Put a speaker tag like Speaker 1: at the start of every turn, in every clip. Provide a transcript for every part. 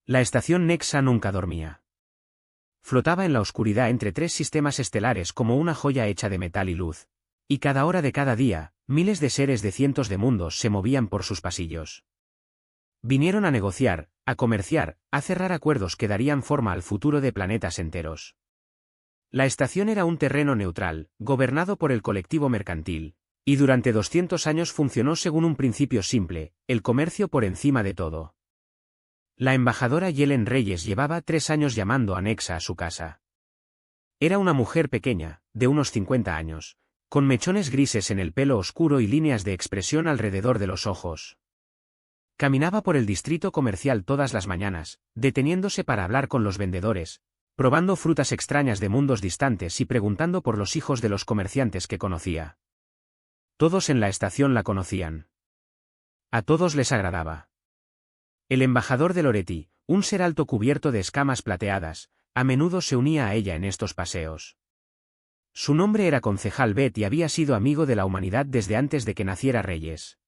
Speaker 1: La estación Nexa nunca dormía. Flotaba en la oscuridad entre tres sistemas estelares como una joya hecha de metal y luz. Y cada hora de cada día, miles de seres de cientos de mundos se movían por sus pasillos. Vinieron a negociar, a comerciar, a cerrar acuerdos que darían forma al futuro de planetas enteros. La estación era un terreno neutral, gobernado por el colectivo mercantil, y durante 200 años funcionó según un principio simple: el comercio por encima de todo. La embajadora Yelen Reyes llevaba 3 años llamando a Nexa a su casa. Era una mujer pequeña, de unos 50 años, con mechones grises en el pelo oscuro y líneas de expresión alrededor de los ojos. Caminaba por el distrito comercial todas las mañanas, deteniéndose para hablar con los vendedores, probando frutas extrañas de mundos distantes y preguntando por los hijos de los comerciantes que conocía. Todos en la estación la conocían. A todos les agradaba. El embajador de Loretti, un ser alto cubierto de escamas plateadas, a menudo se unía a ella en estos paseos. Su nombre era Concejal Bet y había sido amigo de la humanidad desde antes de que naciera Reyes.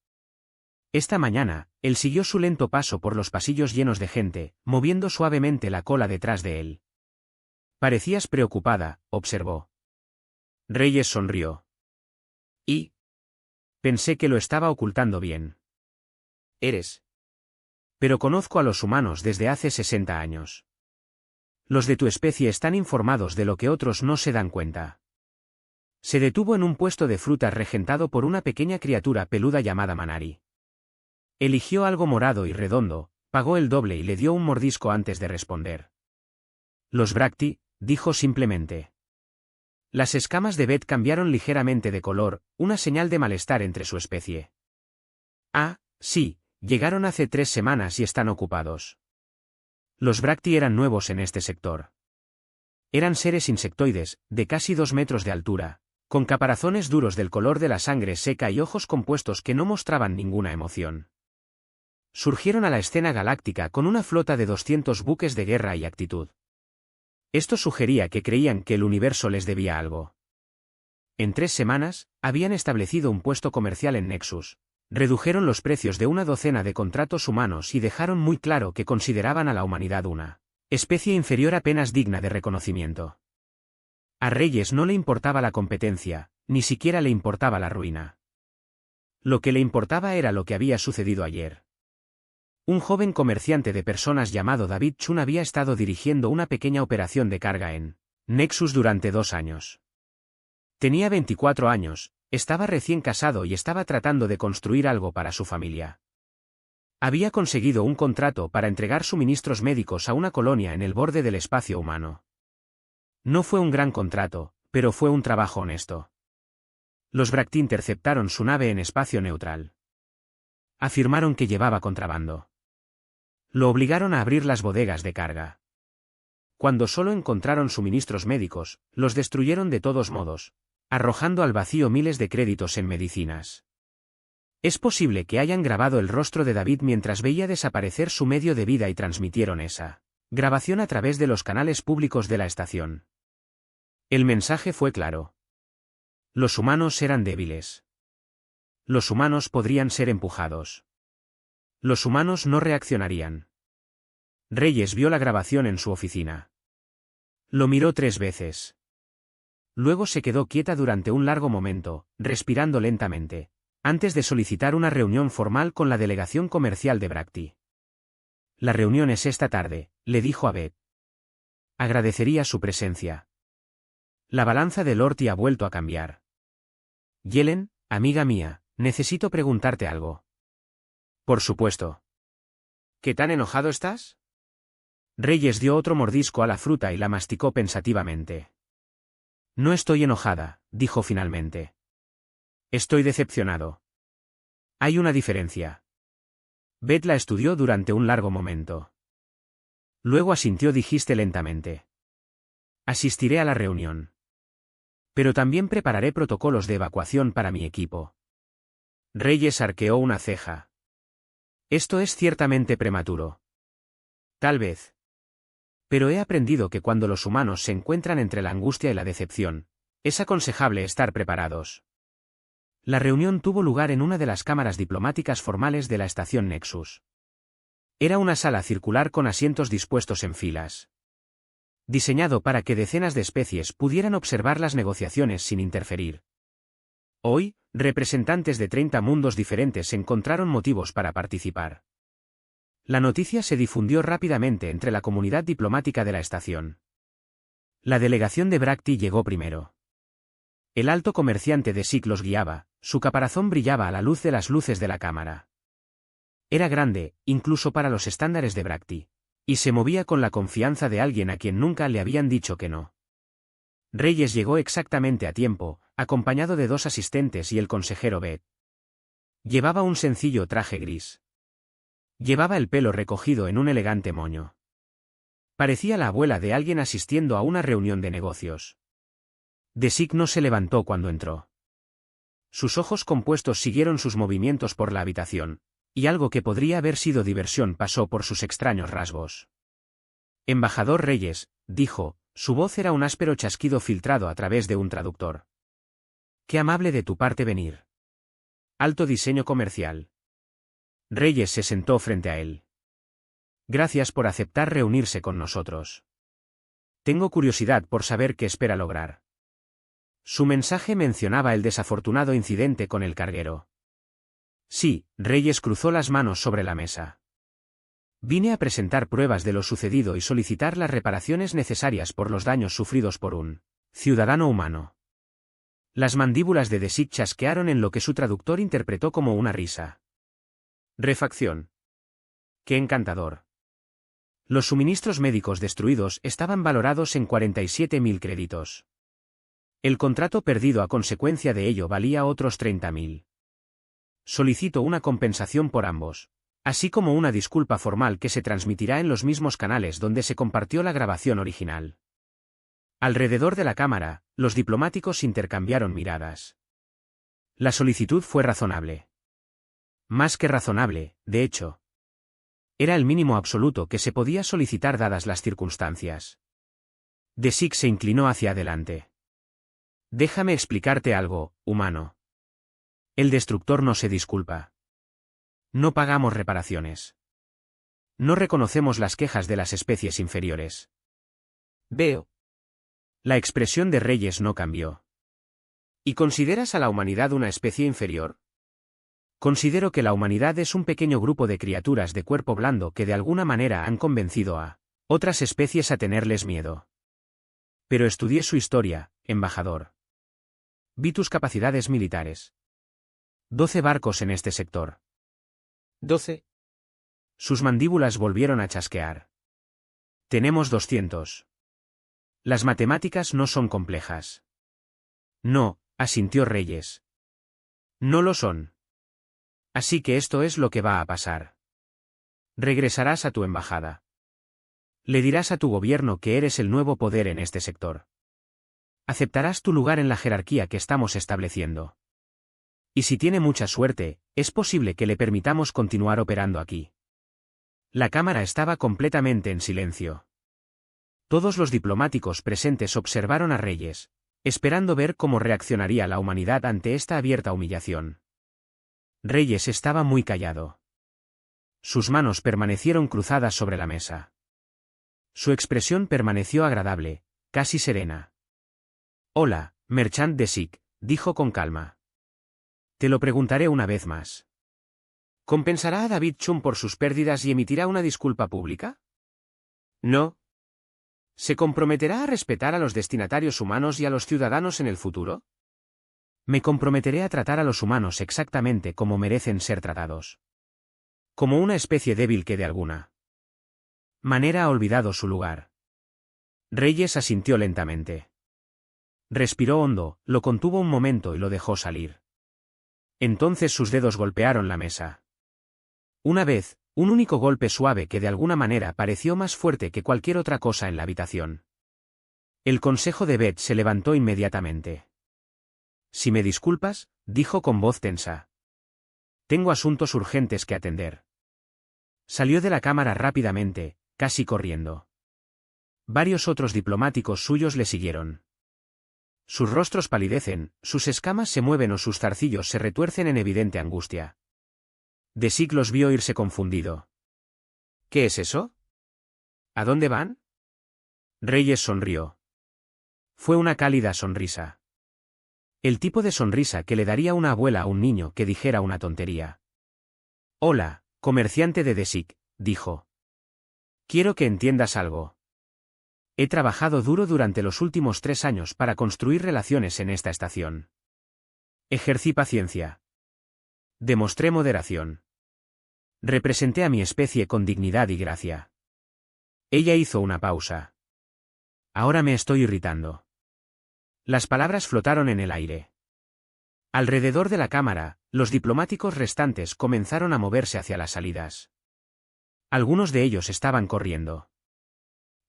Speaker 1: Esta mañana, él siguió su lento paso por los pasillos llenos de gente, moviendo suavemente la cola detrás de él. «Parecías preocupada», observó. Reyes sonrió. «Y pensé que lo estaba ocultando bien». «Eres». «Pero conozco a los humanos desde hace 60 años. Los de tu especie están informados de lo que otros no se dan cuenta». Se detuvo en un puesto de frutas regentado por una pequeña criatura peluda llamada Manari. Eligió algo morado y redondo, pagó el doble y le dio un mordisco antes de responder. «Los Bracti», dijo simplemente. Las escamas de Bet cambiaron ligeramente de color, una señal de malestar entre su especie. «Ah, sí, llegaron hace 3 semanas y están ocupados». Los Bracti eran nuevos en este sector. Eran seres insectoides, de casi 2 metros de altura, con caparazones duros del color de la sangre seca y ojos compuestos que no mostraban ninguna emoción. Surgieron a la escena galáctica con una flota de 200 buques de guerra y actitud. Esto sugería que creían que el universo les debía algo. En 3 semanas, habían establecido un puesto comercial en Nexus, redujeron los precios de una docena de contratos humanos y dejaron muy claro que consideraban a la humanidad una especie inferior apenas digna de reconocimiento. A Reyes no le importaba la competencia, ni siquiera le importaba la ruina. Lo que le importaba era lo que había sucedido ayer. Un joven comerciante de personas llamado David Chun había estado dirigiendo una pequeña operación de carga en Nexus durante 2 años. Tenía 24 años, estaba recién casado y estaba tratando de construir algo para su familia. Había conseguido un contrato para entregar suministros médicos a una colonia en el borde del espacio humano. No fue un gran contrato, pero fue un trabajo honesto. Los Bracti interceptaron su nave en espacio neutral. Afirmaron que llevaba contrabando. Lo obligaron a abrir las bodegas de carga. Cuando solo encontraron suministros médicos, los destruyeron de todos modos, arrojando al vacío miles de créditos en medicinas. Es posible que hayan grabado el rostro de David mientras veía desaparecer su medio de vida y transmitieron esa grabación a través de los canales públicos de la estación. El mensaje fue claro. Los humanos eran débiles. Los humanos podrían ser empujados. Los humanos no reaccionarían. Reyes vio la grabación en su oficina. Lo miró 3 veces. Luego se quedó quieta durante un largo momento, respirando lentamente, antes de solicitar una reunión formal con la delegación comercial de Bracti. La reunión es esta tarde, le dijo a Beth. Agradecería su presencia. La balanza de Lorty ha vuelto a cambiar. Yelen, amiga mía, necesito preguntarte algo. Por supuesto. ¿Qué tan enojado estás? Reyes dio otro mordisco a la fruta y la masticó pensativamente. No estoy enojada, dijo finalmente. Estoy decepcionado. Hay una diferencia. Beth la estudió durante un largo momento. Luego asintió. Dijiste lentamente. Asistiré a la reunión. Pero también prepararé protocolos de evacuación para mi equipo. Reyes arqueó una ceja. Esto es ciertamente prematuro. Tal vez. Pero he aprendido que cuando los humanos se encuentran entre la angustia y la decepción, es aconsejable estar preparados. La reunión tuvo lugar en una de las cámaras diplomáticas formales de la estación Nexus. Era una sala circular con asientos dispuestos en filas. Diseñado para que decenas de especies pudieran observar las negociaciones sin interferir. Hoy, representantes de 30 mundos diferentes encontraron motivos para participar. La noticia se difundió rápidamente entre la comunidad diplomática de la estación. La delegación de Bracti llegó primero. El alto comerciante de Sik los guiaba, su caparazón brillaba a la luz de las luces de la cámara. Era grande, incluso para los estándares de Bracti, y se movía con la confianza de alguien a quien nunca le habían dicho que no. Reyes llegó exactamente a tiempo, acompañado de 2 asistentes y el consejero Beth. Llevaba un sencillo traje gris. Llevaba el pelo recogido en un elegante moño. Parecía la abuela de alguien asistiendo a una reunión de negocios. Desik no se levantó cuando entró. Sus ojos compuestos siguieron sus movimientos por la habitación, y algo que podría haber sido diversión pasó por sus extraños rasgos. Embajador Reyes, dijo, su voz era un áspero chasquido filtrado a través de un traductor. Qué amable de tu parte venir. Alto diseño comercial. Reyes se sentó frente a él. Gracias por aceptar reunirse con nosotros. Tengo curiosidad por saber qué espera lograr. Su mensaje mencionaba el desafortunado incidente con el carguero. Sí, Reyes cruzó las manos sobre la mesa. Vine a presentar pruebas de lo sucedido y solicitar las reparaciones necesarias por los daños sufridos por un ciudadano humano. Las mandíbulas de Desik chasquearon en lo que su traductor interpretó como una risa. Refacción. ¡Qué encantador! Los suministros médicos destruidos estaban valorados en 47.000 créditos. El contrato perdido a consecuencia de ello valía otros 30.000. Solicito una compensación por ambos, así como una disculpa formal que se transmitirá en los mismos canales donde se compartió la grabación original. Alrededor de la cámara, los diplomáticos intercambiaron miradas. La solicitud fue razonable. Más que razonable, de hecho. Era el mínimo absoluto que se podía solicitar dadas las circunstancias. Desik se inclinó hacia adelante. Déjame explicarte algo, humano. El destructor no se disculpa. No pagamos reparaciones. No reconocemos las quejas de las especies inferiores. Veo. La expresión de Reyes no cambió. ¿Y consideras a la humanidad una especie inferior? Considero que la humanidad es un pequeño grupo de criaturas de cuerpo blando que de alguna manera han convencido a otras especies a tenerles miedo. Pero estudié su historia, embajador. Vi tus capacidades militares. 12 barcos en este sector. 12. Sus mandíbulas volvieron a chasquear. Tenemos 200. Las matemáticas no son complejas. No, asintió Reyes. No lo son. Así que esto es lo que va a pasar. Regresarás a tu embajada. Le dirás a tu gobierno que eres el nuevo poder en este sector. Aceptarás tu lugar en la jerarquía que estamos estableciendo. Y si tiene mucha suerte, es posible que le permitamos continuar operando aquí. La cámara estaba completamente en silencio. Todos los diplomáticos presentes observaron a Reyes, esperando ver cómo reaccionaría la humanidad ante esta abierta humillación. Reyes estaba muy callado. Sus manos permanecieron cruzadas sobre la mesa. Su expresión permaneció agradable, casi serena. Hola, Merchant Desik, dijo con calma. Te lo preguntaré una vez más. ¿Compensará a David Chum por sus pérdidas y emitirá una disculpa pública? No. ¿Se comprometerá a respetar a los destinatarios humanos y a los ciudadanos en el futuro? Me comprometeré a tratar a los humanos exactamente como merecen ser tratados. Como una especie débil que de alguna manera ha olvidado su lugar. Reyes asintió lentamente. Respiró hondo, lo contuvo un momento y lo dejó salir. Entonces sus dedos golpearon la mesa. Una vez, un único golpe suave que de alguna manera pareció más fuerte que cualquier otra cosa en la habitación. El consejo de Beth se levantó inmediatamente. Si me disculpas, dijo con voz tensa. Tengo asuntos urgentes que atender. Salió de la cámara rápidamente, casi corriendo. Varios otros diplomáticos suyos le siguieron. Sus rostros palidecen, sus escamas se mueven o sus zarcillos se retuercen en evidente angustia. Desik los vio irse confundido. ¿Qué es eso? ¿A dónde van? Reyes sonrió. Fue una cálida sonrisa. El tipo de sonrisa que le daría una abuela a un niño que dijera una tontería. Hola, comerciante de Desik, dijo. Quiero que entiendas algo. He trabajado duro durante los últimos 3 años para construir relaciones en esta estación. Ejercí paciencia. Demostré moderación. Representé a mi especie con dignidad y gracia. Ella hizo una pausa. Ahora me estoy irritando. Las palabras flotaron en el aire. Alrededor de la cámara, los diplomáticos restantes comenzaron a moverse hacia las salidas. Algunos de ellos estaban corriendo.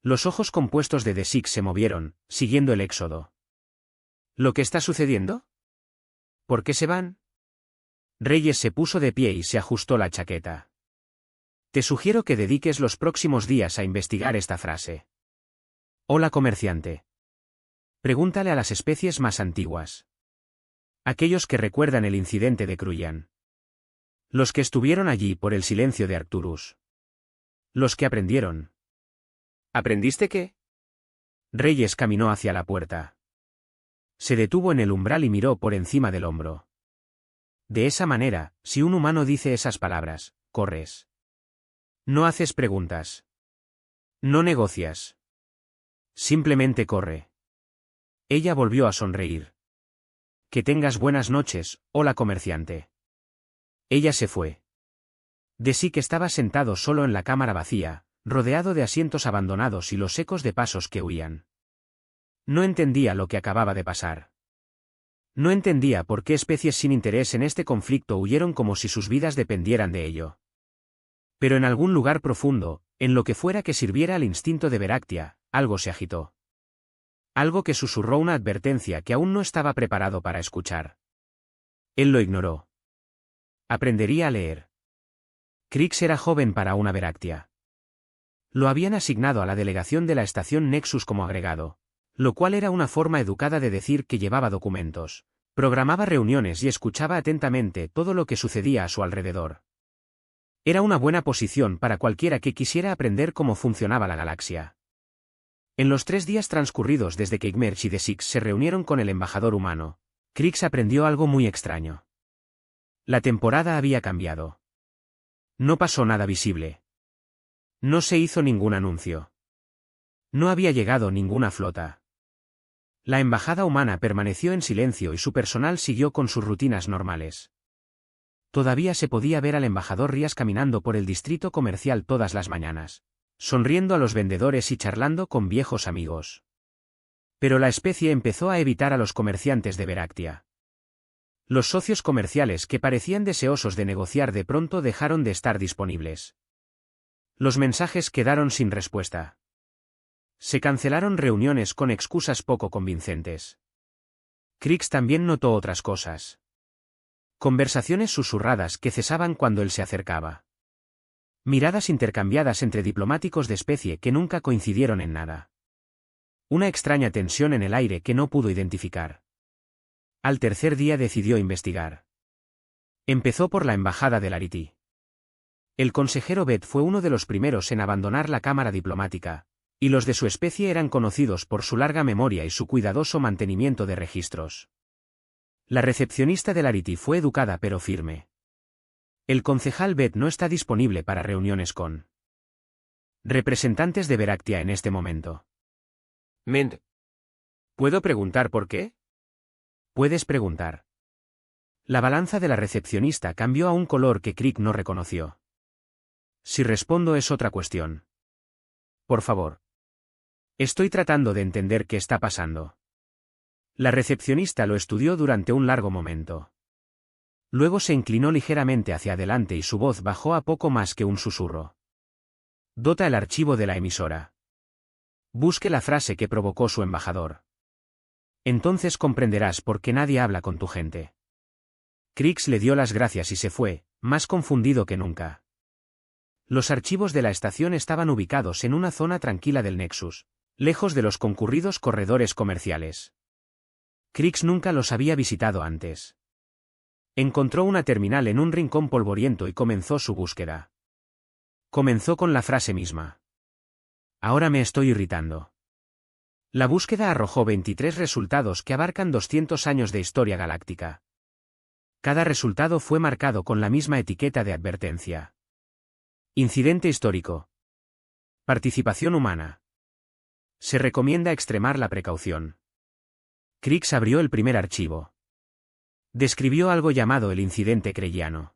Speaker 1: Los ojos compuestos de Desik se movieron, siguiendo el éxodo. ¿Lo que está sucediendo? ¿Por qué se van? Reyes se puso de pie y se ajustó la chaqueta. Te sugiero que dediques los próximos días a investigar esta frase. Hola, comerciante. Pregúntale a las especies más antiguas. Aquellos que recuerdan el incidente de Cruyan. Los que estuvieron allí por el silencio de Arcturus. Los que aprendieron. ¿Aprendiste qué? Reyes caminó hacia la puerta. Se detuvo en el umbral y miró por encima del hombro. De esa manera, si un humano dice esas palabras, corres. No haces preguntas. No negocias. Simplemente corre. Ella volvió a sonreír. Que tengas buenas noches, hola comerciante. Ella se fue. Desik estaba sentado solo en la cámara vacía, rodeado de asientos abandonados y los ecos de pasos que huían. No entendía lo que acababa de pasar. No entendía por qué especies sin interés en este conflicto huyeron como si sus vidas dependieran de ello. Pero en algún lugar profundo, en lo que fuera que sirviera al instinto de Veráctea, algo se agitó. Algo que susurró una advertencia que aún no estaba preparado para escuchar. Él lo ignoró. Aprendería a leer. Krix era joven para una Veráctea. Lo habían asignado a la delegación de la estación Nexus como agregado, lo cual era una forma educada de decir que llevaba documentos, programaba reuniones y escuchaba atentamente todo lo que sucedía a su alrededor. Era una buena posición para cualquiera que quisiera aprender cómo funcionaba la galaxia. En los 3 días transcurridos desde que Igmerch y Desik se reunieron con el embajador humano, Krix aprendió algo muy extraño. La temporada había cambiado. No pasó nada visible. No se hizo ningún anuncio. No había llegado ninguna flota. La embajada humana permaneció en silencio y su personal siguió con sus rutinas normales. Todavía se podía ver al embajador Rías caminando por el distrito comercial todas las mañanas, sonriendo a los vendedores y charlando con viejos amigos. Pero la especie empezó a evitar a los comerciantes de Veráctea. Los socios comerciales que parecían deseosos de negociar de pronto dejaron de estar disponibles. Los mensajes quedaron sin respuesta. Se cancelaron reuniones con excusas poco convincentes. Krix también notó otras cosas. Conversaciones susurradas que cesaban cuando él se acercaba. Miradas intercambiadas entre diplomáticos de especie que nunca coincidieron en nada. Una extraña tensión en el aire que no pudo identificar. Al tercer día decidió investigar. Empezó por la embajada de Larity. El consejero Bet fue uno de los primeros en abandonar la cámara diplomática, y los de su especie eran conocidos por su larga memoria y su cuidadoso mantenimiento de registros. La recepcionista de Larity fue educada pero firme. El concejal Bet no está disponible para reuniones con representantes de Veráctea en este momento. Ment. ¿Puedo preguntar por qué? Puedes preguntar. La balanza de la recepcionista cambió a un color que Crick no reconoció. Si respondo es otra cuestión. Por favor. Estoy tratando de entender qué está pasando. La recepcionista lo estudió durante un largo momento. Luego se inclinó ligeramente hacia adelante y su voz bajó a poco más que un susurro. Dota el archivo de la emisora. Busque la frase que provocó su embajador. Entonces comprenderás por qué nadie habla con tu gente. Krix le dio las gracias y se fue, más confundido que nunca. Los archivos de la estación estaban ubicados en una zona tranquila del Nexus, lejos de los concurridos corredores comerciales. Krix nunca los había visitado antes. Encontró una terminal en un rincón polvoriento y comenzó su búsqueda. Comenzó con la frase misma. Ahora me estoy irritando. La búsqueda arrojó 23 resultados que abarcan 200 años de historia galáctica. Cada resultado fue marcado con la misma etiqueta de advertencia. Incidente histórico. Participación humana. Se recomienda extremar la precaución. Crix abrió el primer archivo. Describió algo llamado el incidente Creyano.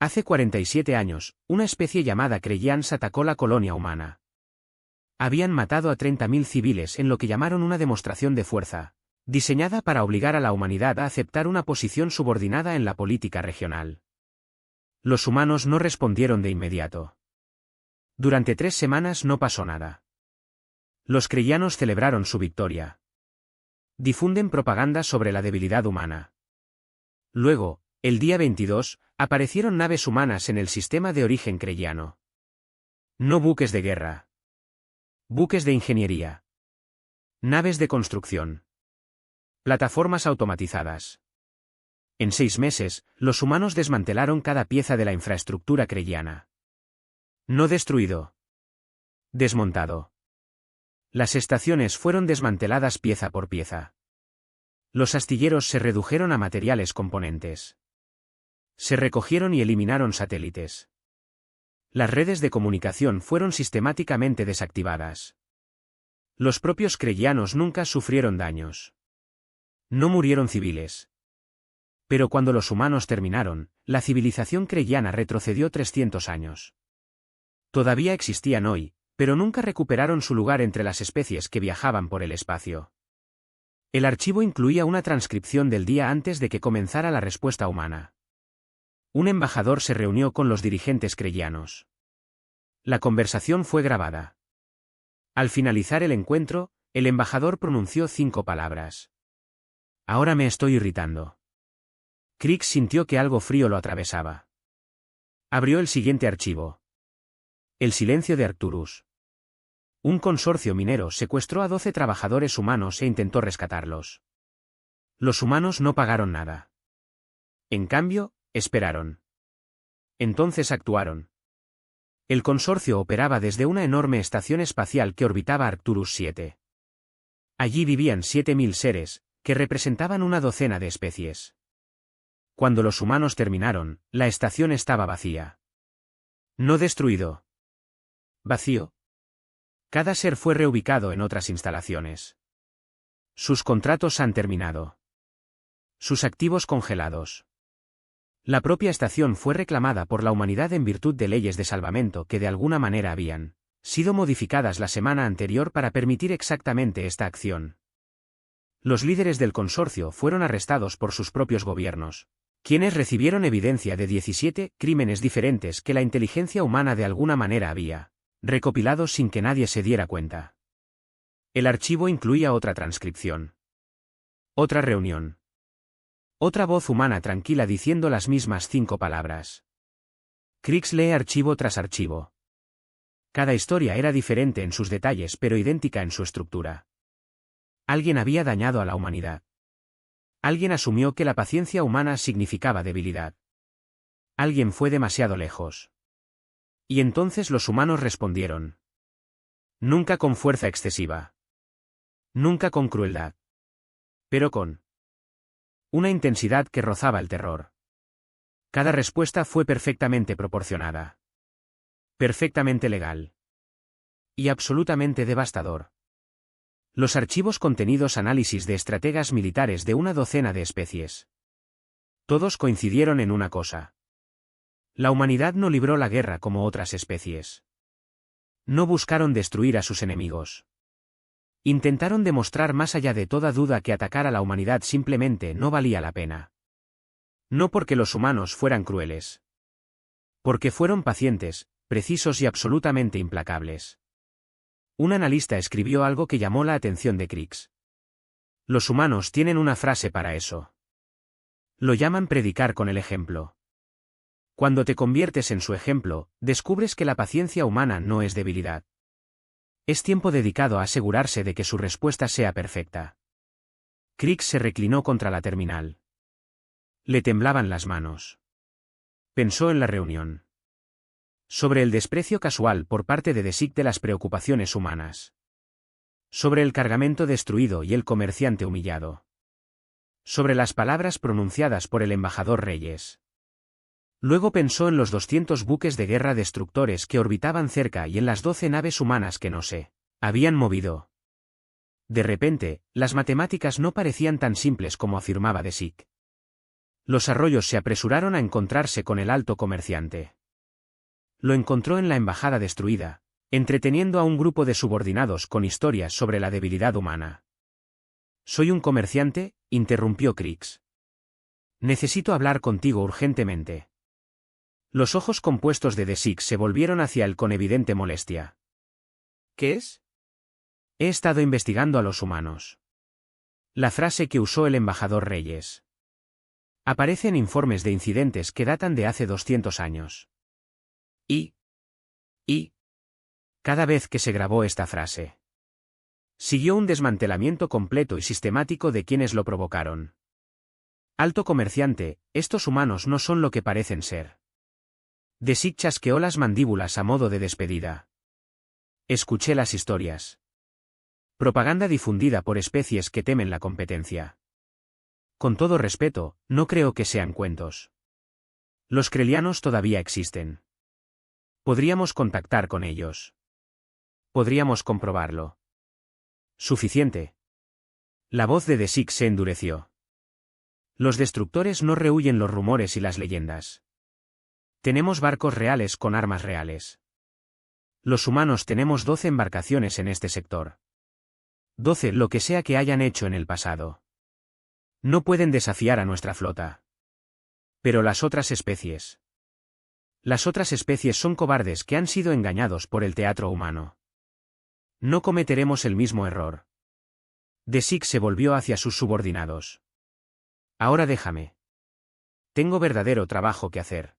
Speaker 1: Hace 47 años, una especie llamada Creyans atacó la colonia humana. Habían matado a 30.000 civiles en lo que llamaron una demostración de fuerza, diseñada para obligar a la humanidad a aceptar una posición subordinada en la política regional. Los humanos no respondieron de inmediato. Durante 3 semanas no pasó nada. Los creyanos celebraron su victoria. Difunden propaganda sobre la debilidad humana. Luego, el día 22, aparecieron naves humanas en el sistema de origen creyano. No buques de guerra. Buques de ingeniería. Naves de construcción. Plataformas automatizadas. En 6 meses, los humanos desmantelaron cada pieza de la infraestructura creyana. No destruido. Desmontado. Las estaciones fueron desmanteladas pieza por pieza. Los astilleros se redujeron a materiales componentes. Se recogieron y eliminaron satélites. Las redes de comunicación fueron sistemáticamente desactivadas. Los propios creyanos nunca sufrieron daños. No murieron civiles. Pero cuando los humanos terminaron, la civilización creyana retrocedió 300 años. Todavía existían hoy, pero nunca recuperaron su lugar entre las especies que viajaban por el espacio. El archivo incluía una transcripción del día antes de que comenzara la respuesta humana. Un embajador se reunió con los dirigentes creyanos. La conversación fue grabada. Al finalizar el encuentro, el embajador pronunció 5 palabras. Ahora me estoy irritando. Crix sintió que algo frío lo atravesaba. Abrió el siguiente archivo. El silencio de Arcturus. Un consorcio minero secuestró a 12 trabajadores humanos e intentó rescatarlos. Los humanos no pagaron nada. En cambio, esperaron. Entonces actuaron. El consorcio operaba desde una enorme estación espacial que orbitaba Arcturus 7. Allí vivían 7.000 seres, que representaban una docena de especies. Cuando los humanos terminaron, la estación estaba vacía. No destruido. Vacío. Cada ser fue reubicado en otras instalaciones. Sus contratos han terminado. Sus activos congelados. La propia estación fue reclamada por la humanidad en virtud de leyes de salvamento que de alguna manera habían sido modificadas la semana anterior para permitir exactamente esta acción. Los líderes del consorcio fueron arrestados por sus propios gobiernos, quienes recibieron evidencia de 17 crímenes diferentes que la inteligencia humana de alguna manera había recopilado sin que nadie se diera cuenta. El archivo incluía otra transcripción. Otra reunión. Otra voz humana tranquila diciendo las mismas 5 palabras. Crix lee archivo tras archivo. Cada historia era diferente en sus detalles pero idéntica en su estructura. Alguien había dañado a la humanidad. Alguien asumió que la paciencia humana significaba debilidad. Alguien fue demasiado lejos. Y entonces los humanos respondieron. Nunca con fuerza excesiva. Nunca con crueldad. Pero con una intensidad que rozaba el terror. Cada respuesta fue perfectamente proporcionada. Perfectamente legal. Y absolutamente devastador. Los archivos contenidos análisis de estrategas militares de una docena de especies. Todos coincidieron en una cosa. La humanidad no libró la guerra como otras especies. No buscaron destruir a sus enemigos. Intentaron demostrar más allá de toda duda que atacar a la humanidad simplemente no valía la pena. No porque los humanos fueran crueles. Porque fueron pacientes, precisos y absolutamente implacables. Un analista escribió algo que llamó la atención de Crix. Los humanos tienen una frase para eso. Lo llaman predicar con el ejemplo. Cuando te conviertes en su ejemplo, descubres que la paciencia humana no es debilidad. Es tiempo dedicado a asegurarse de que su respuesta sea perfecta. Crix se reclinó contra la terminal. Le temblaban las manos. Pensó en la reunión. Sobre el desprecio casual por parte de Desik de las preocupaciones humanas. Sobre el cargamento destruido y el comerciante humillado. Sobre las palabras pronunciadas por el embajador Reyes. Luego pensó en los 200 buques de guerra destructores que orbitaban cerca y en las 12 naves humanas que no se habían movido. De repente, las matemáticas no parecían tan simples como afirmaba Desik. Los arroyos se apresuraron a encontrarse con el alto comerciante. Lo encontró en la embajada destruida, entreteniendo a un grupo de subordinados con historias sobre la debilidad humana. «Soy un comerciante», interrumpió Krix. «Necesito hablar contigo urgentemente». Los ojos compuestos de Desik se volvieron hacia él con evidente molestia. «¿Qué es?» «He estado investigando a los humanos». La frase que usó el embajador Reyes. Aparece en informes de incidentes que datan de hace 200 años. Y cada vez que se grabó esta frase, siguió un desmantelamiento completo y sistemático de quienes lo provocaron. Alto comerciante, estos humanos no son lo que parecen ser. Desik chasqueó las mandíbulas a modo de despedida. Escuché las historias. Propaganda difundida por especies que temen la competencia. Con todo respeto, no creo que sean cuentos. Los krelianos todavía existen. Podríamos contactar con ellos. Podríamos comprobarlo. Suficiente. La voz de Desik se endureció. Los destructores no rehuyen los rumores y las leyendas. Tenemos barcos reales con armas reales. Los humanos tenemos 12 embarcaciones en este sector. 12 lo que sea que hayan hecho en el pasado. No pueden desafiar a nuestra flota. Pero las otras especies. Las otras especies son cobardes que han sido engañados por el teatro humano. No cometeremos el mismo error. Desik se volvió hacia sus subordinados. Ahora déjame. Tengo verdadero trabajo que hacer.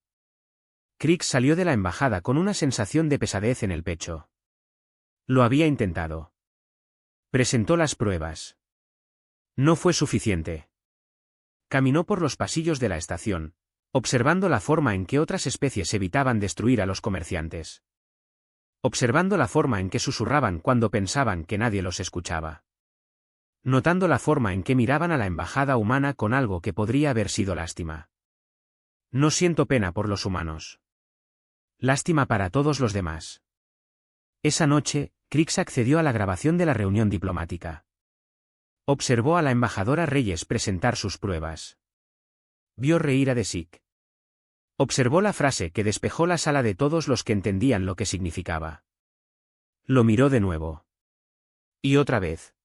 Speaker 1: Krix salió de la embajada con una sensación de pesadez en el pecho. Lo había intentado. Presentó las pruebas. No fue suficiente. Caminó por los pasillos de la estación, observando la forma en que otras especies evitaban destruir a los comerciantes. Observando la forma en que susurraban cuando pensaban que nadie los escuchaba. Notando la forma en que miraban a la embajada humana con algo que podría haber sido lástima. No siento pena por los humanos. Lástima para todos los demás. Esa noche, Krix accedió a la grabación de la reunión diplomática. Observó a la embajadora Reyes presentar sus pruebas. Vio reír a Desik. Observó la frase que despejó la sala de todos los que entendían lo que significaba. Lo miró de nuevo. Y otra vez.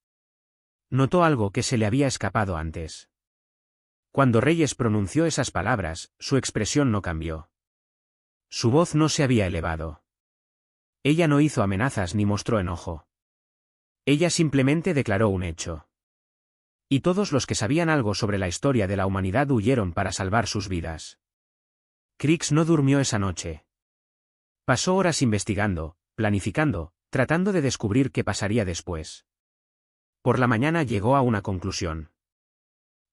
Speaker 1: Notó algo que se le había escapado antes. Cuando Reyes pronunció esas palabras, su expresión no cambió. Su voz no se había elevado. Ella no hizo amenazas ni mostró enojo. Ella simplemente declaró un hecho. Y todos los que sabían algo sobre la historia de la humanidad huyeron para salvar sus vidas. Krix no durmió esa noche. Pasó horas investigando, planificando, tratando de descubrir qué pasaría después. Por la mañana llegó a una conclusión.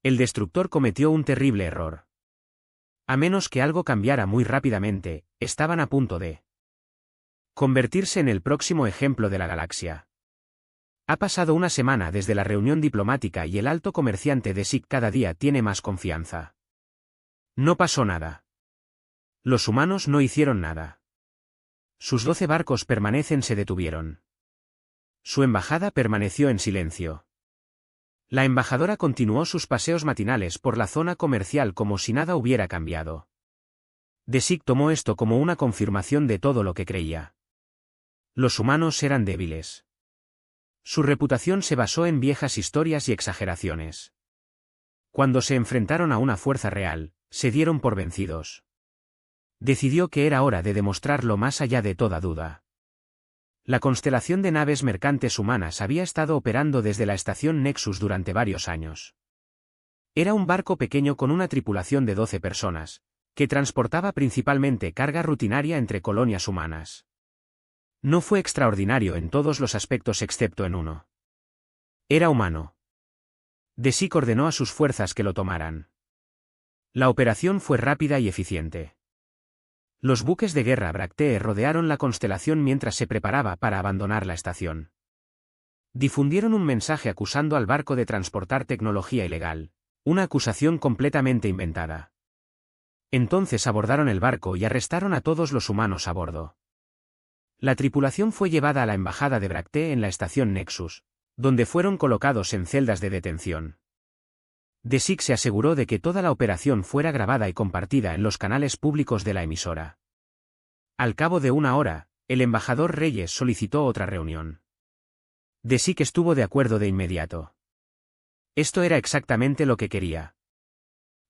Speaker 1: El destructor cometió un terrible error. A menos que algo cambiara muy rápidamente, estaban a punto de convertirse en el próximo ejemplo de la galaxia. Ha pasado una semana desde la reunión diplomática y el alto comerciante Desik cada día tiene más confianza. No pasó nada. Los humanos no hicieron nada. Sus 12 barcos se detuvieron. Su embajada permaneció en silencio. La embajadora continuó sus paseos matinales por la zona comercial como si nada hubiera cambiado. Desik tomó esto como una confirmación de todo lo que creía. Los humanos eran débiles. Su reputación se basó en viejas historias y exageraciones. Cuando se enfrentaron a una fuerza real, se dieron por vencidos. Decidió que era hora de demostrarlo más allá de toda duda. La constelación de naves mercantes humanas había estado operando desde la estación Nexus durante varios años. Era un barco pequeño con una tripulación de 12 personas, que transportaba principalmente carga rutinaria entre colonias humanas. No fue extraordinario en todos los aspectos excepto en uno. Era humano. Desik ordenó a sus fuerzas que lo tomaran. La operación fue rápida y eficiente. Los buques de guerra Bractee rodearon la constelación mientras se preparaba para abandonar la estación. Difundieron un mensaje acusando al barco de transportar tecnología ilegal, una acusación completamente inventada. Entonces abordaron el barco y arrestaron a todos los humanos a bordo. La tripulación fue llevada a la embajada de Bractee en la estación Nexus, donde fueron colocados en celdas de detención. DeSick se aseguró de que toda la operación fuera grabada y compartida en los canales públicos de la emisora. Al cabo de una hora, el embajador Reyes solicitó otra reunión. DeSick estuvo de acuerdo de inmediato. Esto era exactamente lo que quería.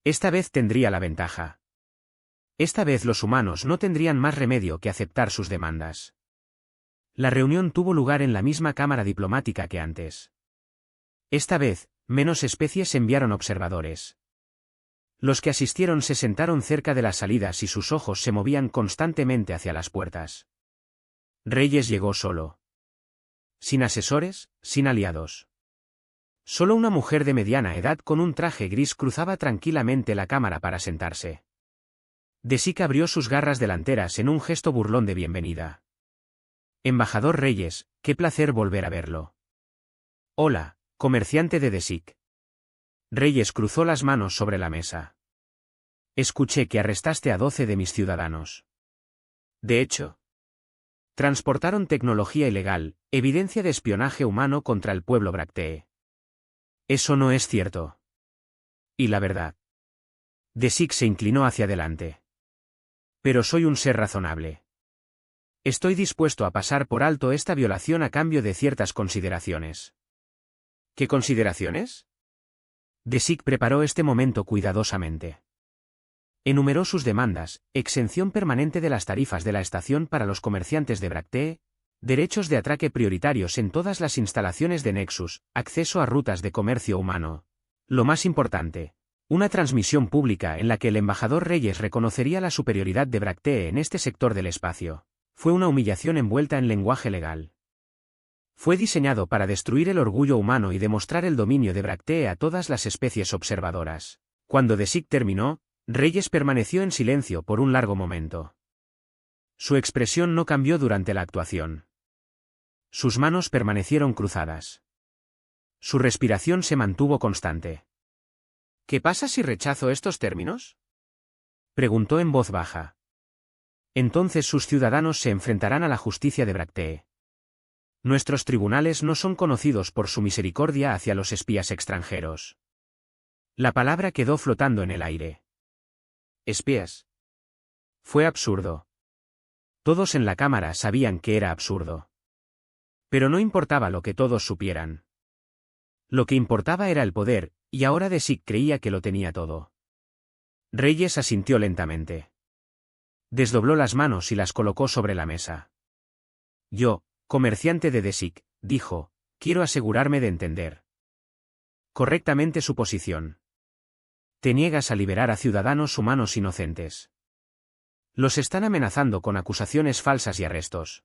Speaker 1: Esta vez tendría la ventaja. Esta vez los humanos no tendrían más remedio que aceptar sus demandas. La reunión tuvo lugar en la misma cámara diplomática que antes. Esta vez, menos especies enviaron observadores. Los que asistieron se sentaron cerca de las salidas y sus ojos se movían constantemente hacia las puertas. Reyes llegó solo. Sin asesores, sin aliados. Solo una mujer de mediana edad con un traje gris cruzaba tranquilamente la cámara para sentarse. DeSick abrió sus garras delanteras en un gesto burlón de bienvenida. Embajador Reyes, qué placer volver a verlo. Hola, comerciante de DeSick. Reyes cruzó las manos sobre la mesa. Escuché que arrestaste a 12 de mis ciudadanos. De hecho, transportaron tecnología ilegal, evidencia de espionaje humano contra el pueblo Bractee. Eso no es cierto. ¿Y la verdad? DeSick se inclinó hacia adelante. Pero soy un ser razonable. Estoy dispuesto a pasar por alto esta violación a cambio de ciertas consideraciones. ¿Qué consideraciones? DeSick preparó este momento cuidadosamente. Enumeró sus demandas: exención permanente de las tarifas de la estación para los comerciantes de Bractee, derechos de atraque prioritarios en todas las instalaciones de Nexus, acceso a rutas de comercio humano. Lo más importante, una transmisión pública en la que el embajador Reyes reconocería la superioridad de Bractee en este sector del espacio. Fue una humillación envuelta en lenguaje legal. Fue diseñado para destruir el orgullo humano y demostrar el dominio de Bractee a todas las especies observadoras. Cuando DeSick terminó, Reyes permaneció en silencio por un largo momento. Su expresión no cambió durante la actuación. Sus manos permanecieron cruzadas. Su respiración se mantuvo constante. ¿Qué pasa si rechazo estos términos?, preguntó en voz baja. Entonces sus ciudadanos se enfrentarán a la justicia de Bractee. Nuestros tribunales no son conocidos por su misericordia hacia los espías extranjeros. La palabra quedó flotando en el aire. Espías. Fue absurdo. Todos en la cámara sabían que era absurdo. Pero no importaba lo que todos supieran. Lo que importaba era el poder, y ahora DeSick creía que lo tenía todo. Reyes asintió lentamente. Desdobló las manos y las colocó sobre la mesa. Yo, comerciante de DeSick, dijo, quiero asegurarme de entender correctamente su posición. Te niegas a liberar a ciudadanos humanos inocentes. Los están amenazando con acusaciones falsas y arrestos.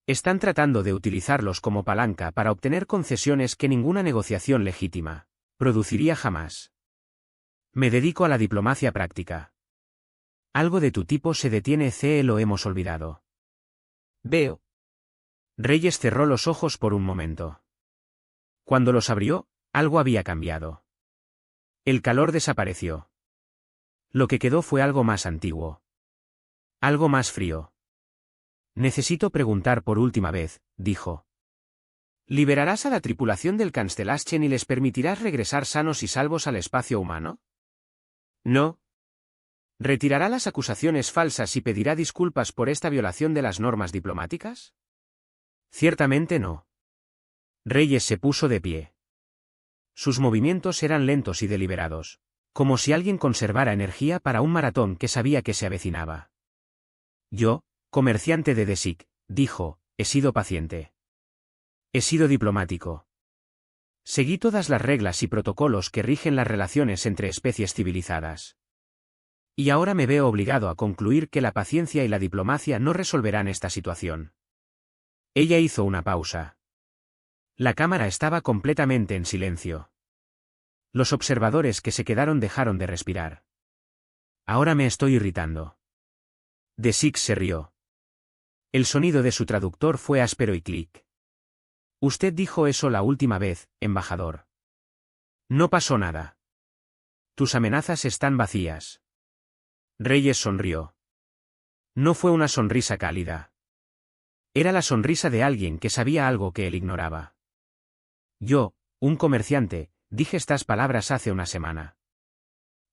Speaker 1: Están tratando de utilizarlos como palanca para obtener concesiones que ninguna negociación legítima produciría jamás. Me dedico a la diplomacia práctica. Algo de tu tipo se detiene, lo hemos olvidado. Veo. Reyes cerró los ojos por un momento. Cuando los abrió, algo había cambiado. El calor desapareció. Lo que quedó fue algo más antiguo. Algo más frío. Necesito preguntar por última vez, dijo. ¿Liberarás a la tripulación del Constellation y les permitirás regresar sanos y salvos al espacio humano? No. ¿Retirará las acusaciones falsas y pedirá disculpas por esta violación de las normas diplomáticas? Ciertamente no. Reyes se puso de pie. Sus movimientos eran lentos y deliberados, como si alguien conservara energía para un maratón que sabía que se avecinaba. Yo, comerciante de DeSick, dijo, he sido paciente. He sido diplomático. Seguí todas las reglas y protocolos que rigen las relaciones entre especies civilizadas. Y ahora me veo obligado a concluir que la paciencia y la diplomacia no resolverán esta situación. Ella hizo una pausa. La cámara estaba completamente en silencio. Los observadores que se quedaron dejaron de respirar. Ahora me estoy irritando. De Six se rió. El sonido de su traductor fue áspero y clic. Usted dijo eso la última vez, embajador. No pasó nada. Tus amenazas están vacías. Reyes sonrió. No fue una sonrisa cálida. Era la sonrisa de alguien que sabía algo que él ignoraba. Yo, un comerciante, dije estas palabras hace una semana.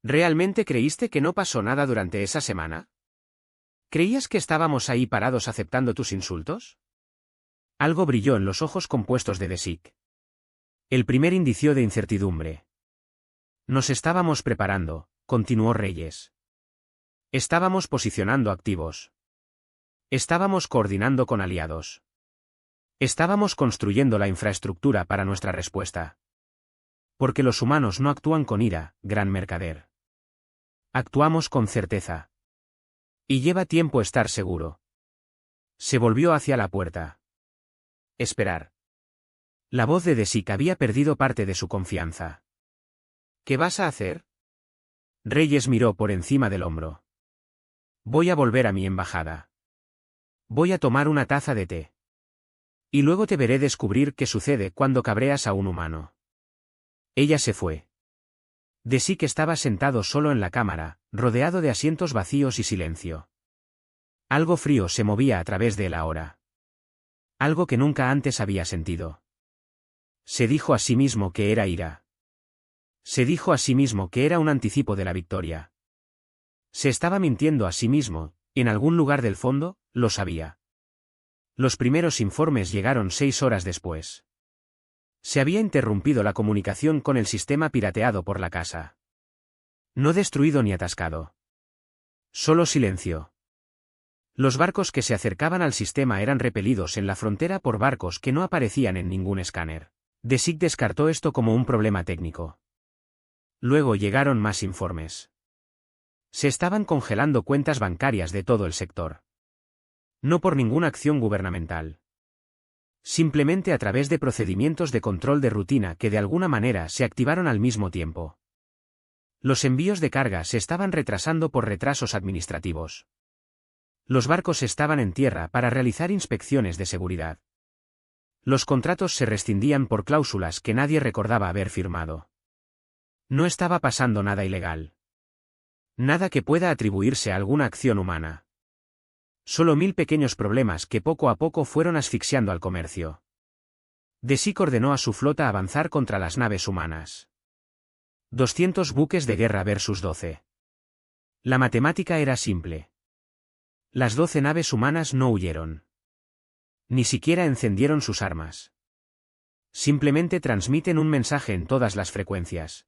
Speaker 1: ¿Realmente creíste que no pasó nada durante esa semana? ¿Creías que estábamos ahí parados aceptando tus insultos? Algo brilló en los ojos compuestos de Desik. El primer indicio de incertidumbre. Nos estábamos preparando, continuó Reyes. Estábamos posicionando activos. Estábamos coordinando con aliados. Estábamos construyendo la infraestructura para nuestra respuesta. Porque los humanos no actúan con ira, gran mercader. Actuamos con certeza. Y lleva tiempo estar seguro. Se volvió hacia la puerta. Esperar. La voz de Desik había perdido parte de su confianza. ¿Qué vas a hacer? Reyes miró por encima del hombro. Voy a volver a mi embajada. Voy a tomar una taza de té. Y luego te veré descubrir qué sucede cuando cabreas a un humano. Ella se fue. Desik estaba sentado solo en la cámara, rodeado de asientos vacíos y silencio. Algo frío se movía a través de él ahora. Algo que nunca antes había sentido. Se dijo a sí mismo que era ira. Se dijo a sí mismo que era un anticipo de la victoria. Se estaba mintiendo a sí mismo, en algún lugar del fondo, lo sabía. Los primeros informes llegaron 6 horas después. Se había interrumpido la comunicación con el sistema pirateado por la casa. No destruido ni atascado. Solo silencio. Los barcos que se acercaban al sistema eran repelidos en la frontera por barcos que no aparecían en ningún escáner. Desik descartó esto como un problema técnico. Luego llegaron más informes. Se estaban congelando cuentas bancarias de todo el sector. No por ninguna acción gubernamental. Simplemente a través de procedimientos de control de rutina que de alguna manera se activaron al mismo tiempo. Los envíos de carga se estaban retrasando por retrasos administrativos. Los barcos estaban en tierra para realizar inspecciones de seguridad. Los contratos se rescindían por cláusulas que nadie recordaba haber firmado. No estaba pasando nada ilegal. Nada que pueda atribuirse a alguna acción humana. Solo 1000 pequeños problemas que poco a poco fueron asfixiando al comercio. Desik ordenó a su flota avanzar contra las naves humanas. 200 buques de guerra versus 12. La matemática era simple. Las 12 naves humanas no huyeron. Ni siquiera encendieron sus armas. Simplemente transmiten un mensaje en todas las frecuencias.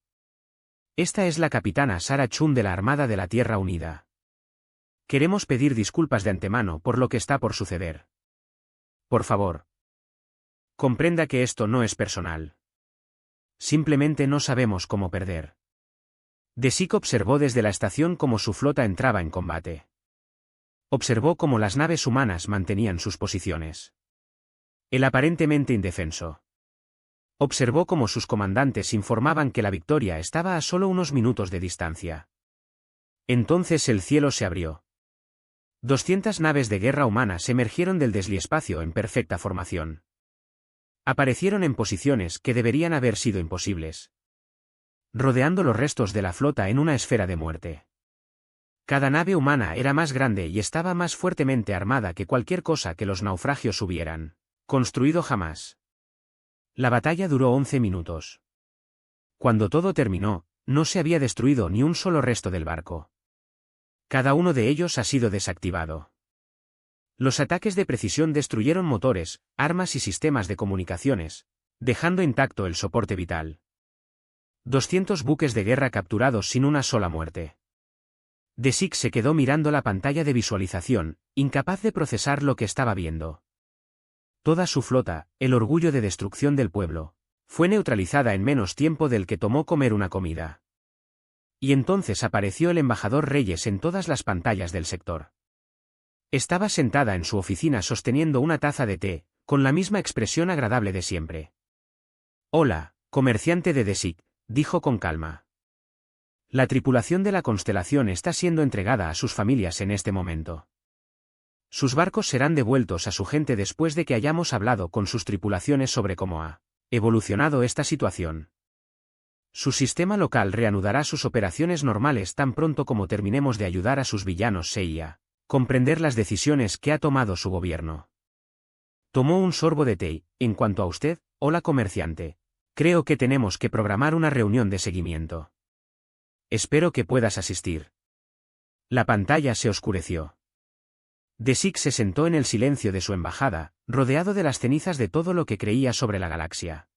Speaker 1: Esta es la capitana Sarah Chun de la Armada de la Tierra Unida. Queremos pedir disculpas de antemano por lo que está por suceder. Por favor. Comprenda que esto no es personal. Simplemente no sabemos cómo perder. Desik observó desde la estación cómo su flota entraba en combate. Observó cómo las naves humanas mantenían sus posiciones. Él aparentemente indefenso. Observó cómo sus comandantes informaban que la victoria estaba a solo unos minutos de distancia. Entonces el cielo se abrió. 200 naves de guerra humanas emergieron del desliespacio en perfecta formación. Aparecieron en posiciones que deberían haber sido imposibles. Rodeando los restos de la flota en una esfera de muerte. Cada nave humana era más grande y estaba más fuertemente armada que cualquier cosa que los naufragios hubieran construido jamás. La batalla duró 11 minutos. Cuando todo terminó, no se había destruido ni un solo resto del barco. Cada uno de ellos ha sido desactivado. Los ataques de precisión destruyeron motores, armas y sistemas de comunicaciones, dejando intacto el soporte vital. 200 buques de guerra capturados sin una sola muerte. Desik se quedó mirando la pantalla de visualización, incapaz de procesar lo que estaba viendo. Toda su flota, el orgullo de destrucción del pueblo, fue neutralizada en menos tiempo del que tomó comer una comida. Y entonces apareció el embajador Reyes en todas las pantallas del sector. Estaba sentada en su oficina sosteniendo una taza de té, con la misma expresión agradable de siempre. Hola, comerciante de Desik, dijo con calma. La tripulación de la constelación está siendo entregada a sus familias en este momento. Sus barcos serán devueltos a su gente después de que hayamos hablado con sus tripulaciones sobre cómo ha evolucionado esta situación. Su sistema local reanudará sus operaciones normales tan pronto como terminemos de ayudar a sus villanos a comprender las decisiones que ha tomado su gobierno. Tomó un sorbo de té. En cuanto a usted, hola comerciante. Creo que tenemos que programar una reunión de seguimiento. Espero que puedas asistir. La pantalla se oscureció. Desik se sentó en el silencio de su embajada, rodeado de las cenizas de todo lo que creía sobre la galaxia.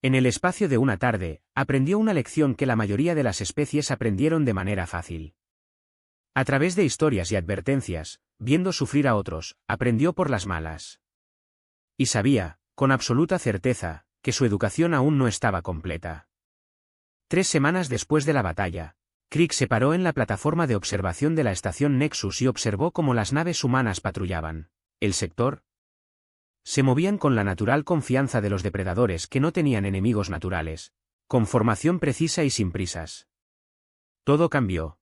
Speaker 1: En el espacio de una tarde, aprendió una lección que la mayoría de las especies aprendieron de manera fácil. A través de historias y advertencias, viendo sufrir a otros, aprendió por las malas. Y sabía, con absoluta certeza, que su educación aún no estaba completa. 3 semanas después de la batalla, Krieg se paró en la plataforma de observación de la estación Nexus y observó cómo las naves humanas patrullaban el sector. Se movían con la natural confianza de los depredadores que no tenían enemigos naturales, con formación precisa y sin prisas. Todo cambió.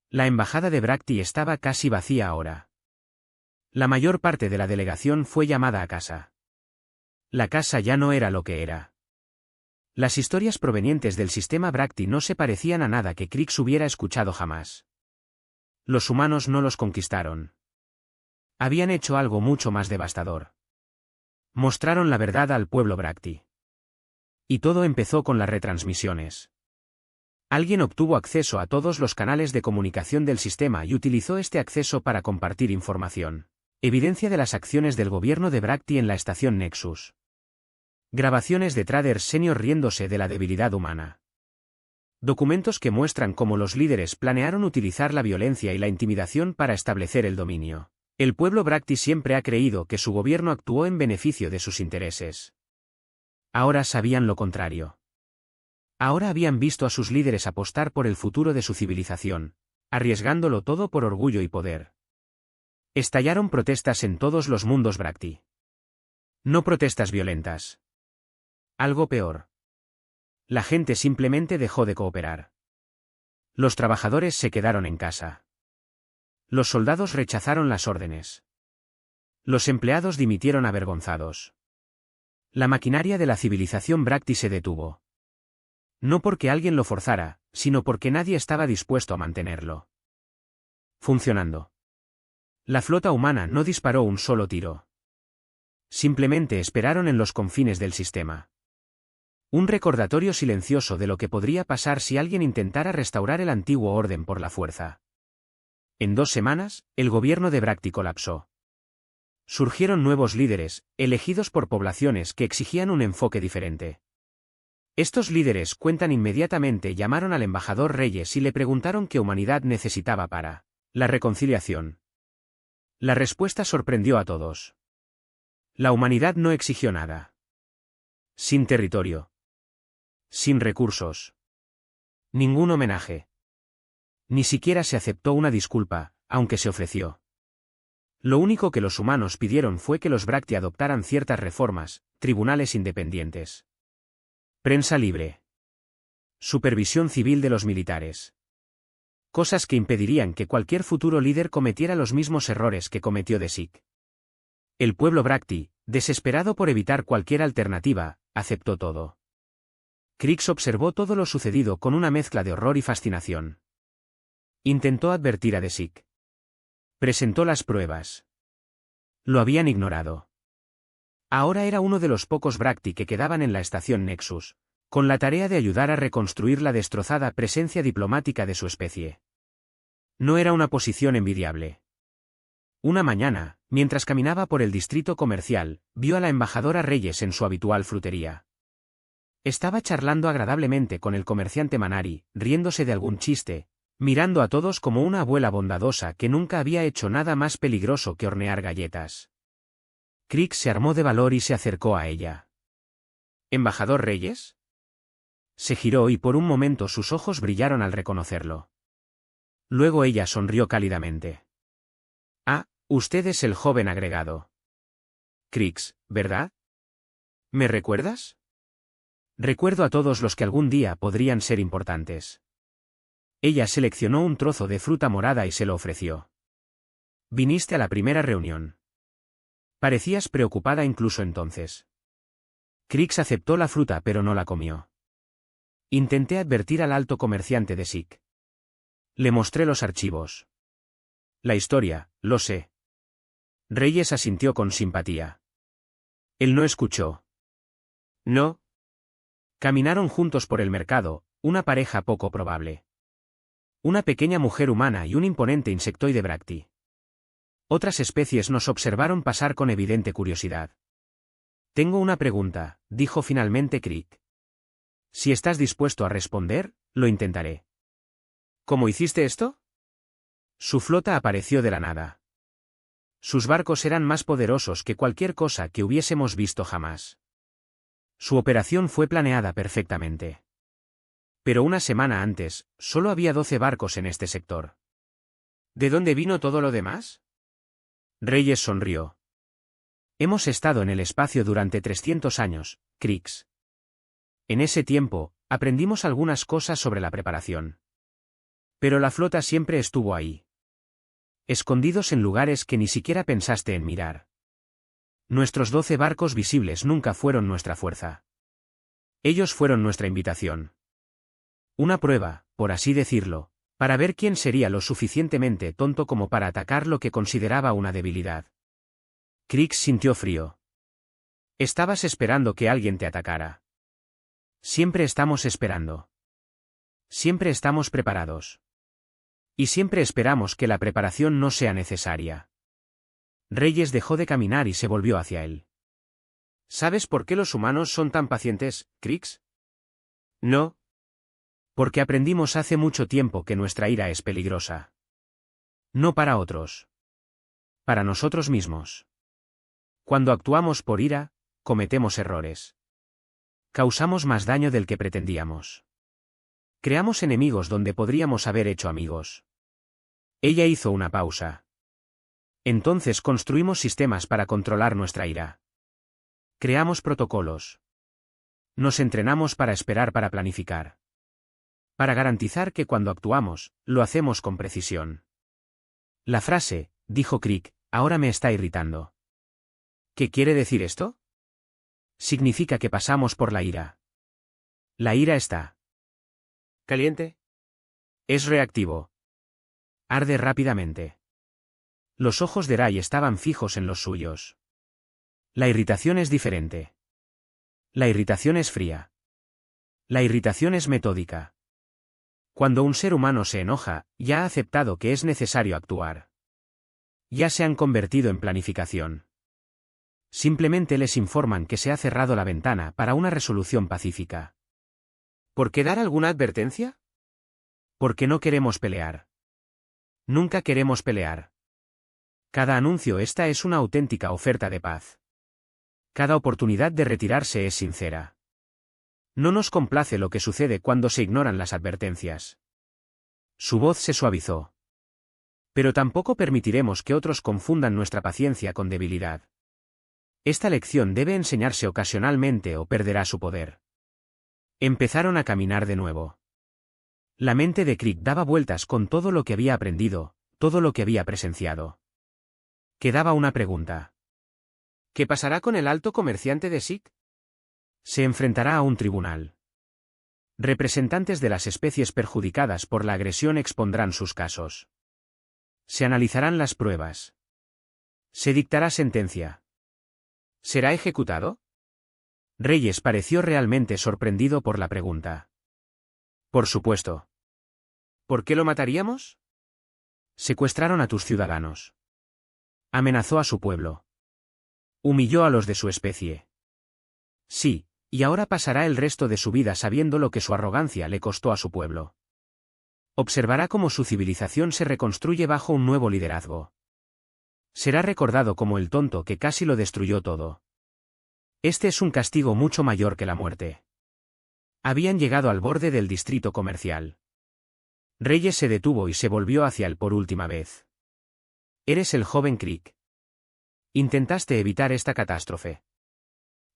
Speaker 1: La embajada de Bracti estaba casi vacía ahora. La mayor parte de la delegación fue llamada a casa. La casa ya no era lo que era. Las historias provenientes del sistema Bracti no se parecían a nada que Krix hubiera escuchado jamás. Los humanos no los conquistaron. Habían hecho algo mucho más devastador. Mostraron la verdad al pueblo Bracti. Y todo empezó con las retransmisiones. Alguien obtuvo acceso a todos los canales de comunicación del sistema y utilizó este acceso para compartir información. Evidencia de las acciones del gobierno de Bracti en la estación Nexus. Grabaciones de Traders Senior riéndose de la debilidad humana. Documentos que muestran cómo los líderes planearon utilizar la violencia y la intimidación para establecer el dominio. El pueblo Bracti siempre ha creído que su gobierno actuó en beneficio de sus intereses. Ahora sabían lo contrario. Ahora habían visto a sus líderes apostar por el futuro de su civilización, arriesgándolo todo por orgullo y poder. Estallaron protestas en todos los mundos Bracti. No protestas violentas. Algo peor. La gente simplemente dejó de cooperar. Los trabajadores se quedaron en casa. Los soldados rechazaron las órdenes. Los empleados dimitieron avergonzados. La maquinaria de la civilización Bracti se detuvo. No porque alguien lo forzara, sino porque nadie estaba dispuesto a mantenerlo funcionando. La flota humana no disparó un solo tiro. Simplemente esperaron en los confines del sistema. Un recordatorio silencioso de lo que podría pasar si alguien intentara restaurar el antiguo orden por la fuerza. En 2 semanas, el gobierno de Bracti colapsó. Surgieron nuevos líderes, elegidos por poblaciones que exigían un enfoque diferente. Estos líderes cuentan inmediatamente llamaron al embajador Reyes y le preguntaron qué humanidad necesitaba para la reconciliación. La respuesta sorprendió a todos. La humanidad no exigió nada. Sin territorio. Sin recursos. Ningún homenaje. Ni siquiera se aceptó una disculpa, aunque se ofreció. Lo único que los humanos pidieron fue que los Bracti adoptaran ciertas reformas, tribunales independientes. Prensa libre. Supervisión civil de los militares. Cosas que impedirían que cualquier futuro líder cometiera los mismos errores que cometió Desik. El pueblo Bracti, desesperado por evitar cualquier alternativa, aceptó todo. Krix observó todo lo sucedido con una mezcla de horror y fascinación. Intentó advertir a Desik. Presentó las pruebas. Lo habían ignorado. Ahora era uno de los pocos Bracti que quedaban en la estación Nexus, con la tarea de ayudar a reconstruir la destrozada presencia diplomática de su especie. No era una posición envidiable. Una mañana, mientras caminaba por el distrito comercial, vio a la embajadora Reyes en su habitual frutería. Estaba charlando agradablemente con el comerciante Manari, riéndose de algún chiste, mirando a todos como una abuela bondadosa que nunca había hecho nada más peligroso que hornear galletas. Krix se armó de valor y se acercó a ella. ¿Embajador Reyes? Se giró y por un momento sus ojos brillaron al reconocerlo. Luego ella sonrió cálidamente. Ah, usted es el joven agregado. Krix, ¿verdad? ¿Me recuerdas? Recuerdo a todos los que algún día podrían ser importantes. Ella seleccionó un trozo de fruta morada y se lo ofreció. Viniste a la primera reunión. Parecías preocupada incluso entonces. Crix aceptó la fruta pero no la comió. Intenté advertir al alto comerciante de SIC. Le mostré los archivos. La historia, lo sé. Reyes asintió con simpatía. Él no escuchó. No. Caminaron juntos por el mercado, una pareja poco probable. Una pequeña mujer humana y un imponente insectoide bracti. Otras especies nos observaron pasar con evidente curiosidad. Tengo una pregunta, dijo finalmente Crick. Si estás dispuesto a responder, lo intentaré. ¿Cómo hiciste esto? Su flota apareció de la nada. Sus barcos eran más poderosos que cualquier cosa que hubiésemos visto jamás. Su operación fue planeada perfectamente. Pero una semana antes, solo había 12 barcos en este sector. ¿De dónde vino todo lo demás? Reyes sonrió. Hemos estado en el espacio durante 300 años, Crix. En ese tiempo, aprendimos algunas cosas sobre la preparación. Pero la flota siempre estuvo ahí. Escondidos en lugares que ni siquiera pensaste en mirar. Nuestros 12 barcos visibles nunca fueron nuestra fuerza. Ellos fueron nuestra invitación. Una prueba, por así decirlo, para ver quién sería lo suficientemente tonto como para atacar lo que consideraba una debilidad. Crix sintió frío. Estabas esperando que alguien te atacara. Siempre estamos esperando. Siempre estamos preparados. Y siempre esperamos que la preparación no sea necesaria. Reyes dejó de caminar y se volvió hacia él. ¿Sabes por qué los humanos son tan pacientes, Crix? No. Porque aprendimos hace mucho tiempo que nuestra ira es peligrosa. No para otros. Para nosotros mismos. Cuando actuamos por ira, cometemos errores. Causamos más daño del que pretendíamos. Creamos enemigos donde podríamos haber hecho amigos. Ella hizo una pausa. Entonces construimos sistemas para controlar nuestra ira. Creamos protocolos. Nos entrenamos para esperar, para planificar. Para garantizar que cuando actuamos, lo hacemos con precisión. La frase, dijo Crick, ahora me está irritando. ¿Qué quiere decir esto? Significa que pasamos por la ira. La ira está caliente. Es reactivo. Arde rápidamente. Los ojos de Ray estaban fijos en los suyos. La irritación es diferente. La irritación es fría. La irritación es metódica. Cuando un ser humano se enoja, ya ha aceptado que es necesario actuar. Ya se han convertido en planificación. Simplemente les informan que se ha cerrado la ventana para una resolución pacífica. ¿Por qué dar alguna advertencia? Porque no queremos pelear. Nunca queremos pelear. Cada anuncio esta es una auténtica oferta de paz. Cada oportunidad de retirarse es sincera. No nos complace lo que sucede cuando se ignoran las advertencias. Su voz se suavizó. Pero tampoco permitiremos que otros confundan nuestra paciencia con debilidad. Esta lección debe enseñarse ocasionalmente o perderá su poder. Empezaron a caminar de nuevo. La mente de Crick daba vueltas con todo lo que había aprendido, todo lo que había presenciado. Quedaba una pregunta. ¿Qué pasará con el alto comerciante de SIC? Se enfrentará a un tribunal. Representantes de las especies perjudicadas por la agresión expondrán sus casos. Se analizarán las pruebas. Se dictará sentencia. ¿Será ejecutado? Reyes pareció realmente sorprendido por la pregunta. Por supuesto. ¿Por qué lo mataríamos? Secuestraron a tus ciudadanos. Amenazó a su pueblo. Humilló a los de su especie. Sí, y ahora pasará el resto de su vida sabiendo lo que su arrogancia le costó a su pueblo. Observará cómo su civilización se reconstruye bajo un nuevo liderazgo. Será recordado como el tonto que casi lo destruyó todo. Este es un castigo mucho mayor que la muerte. Habían llegado al borde del distrito comercial. Reyes se detuvo y se volvió hacia él por última vez. Eres el joven Crick. Intentaste evitar esta catástrofe.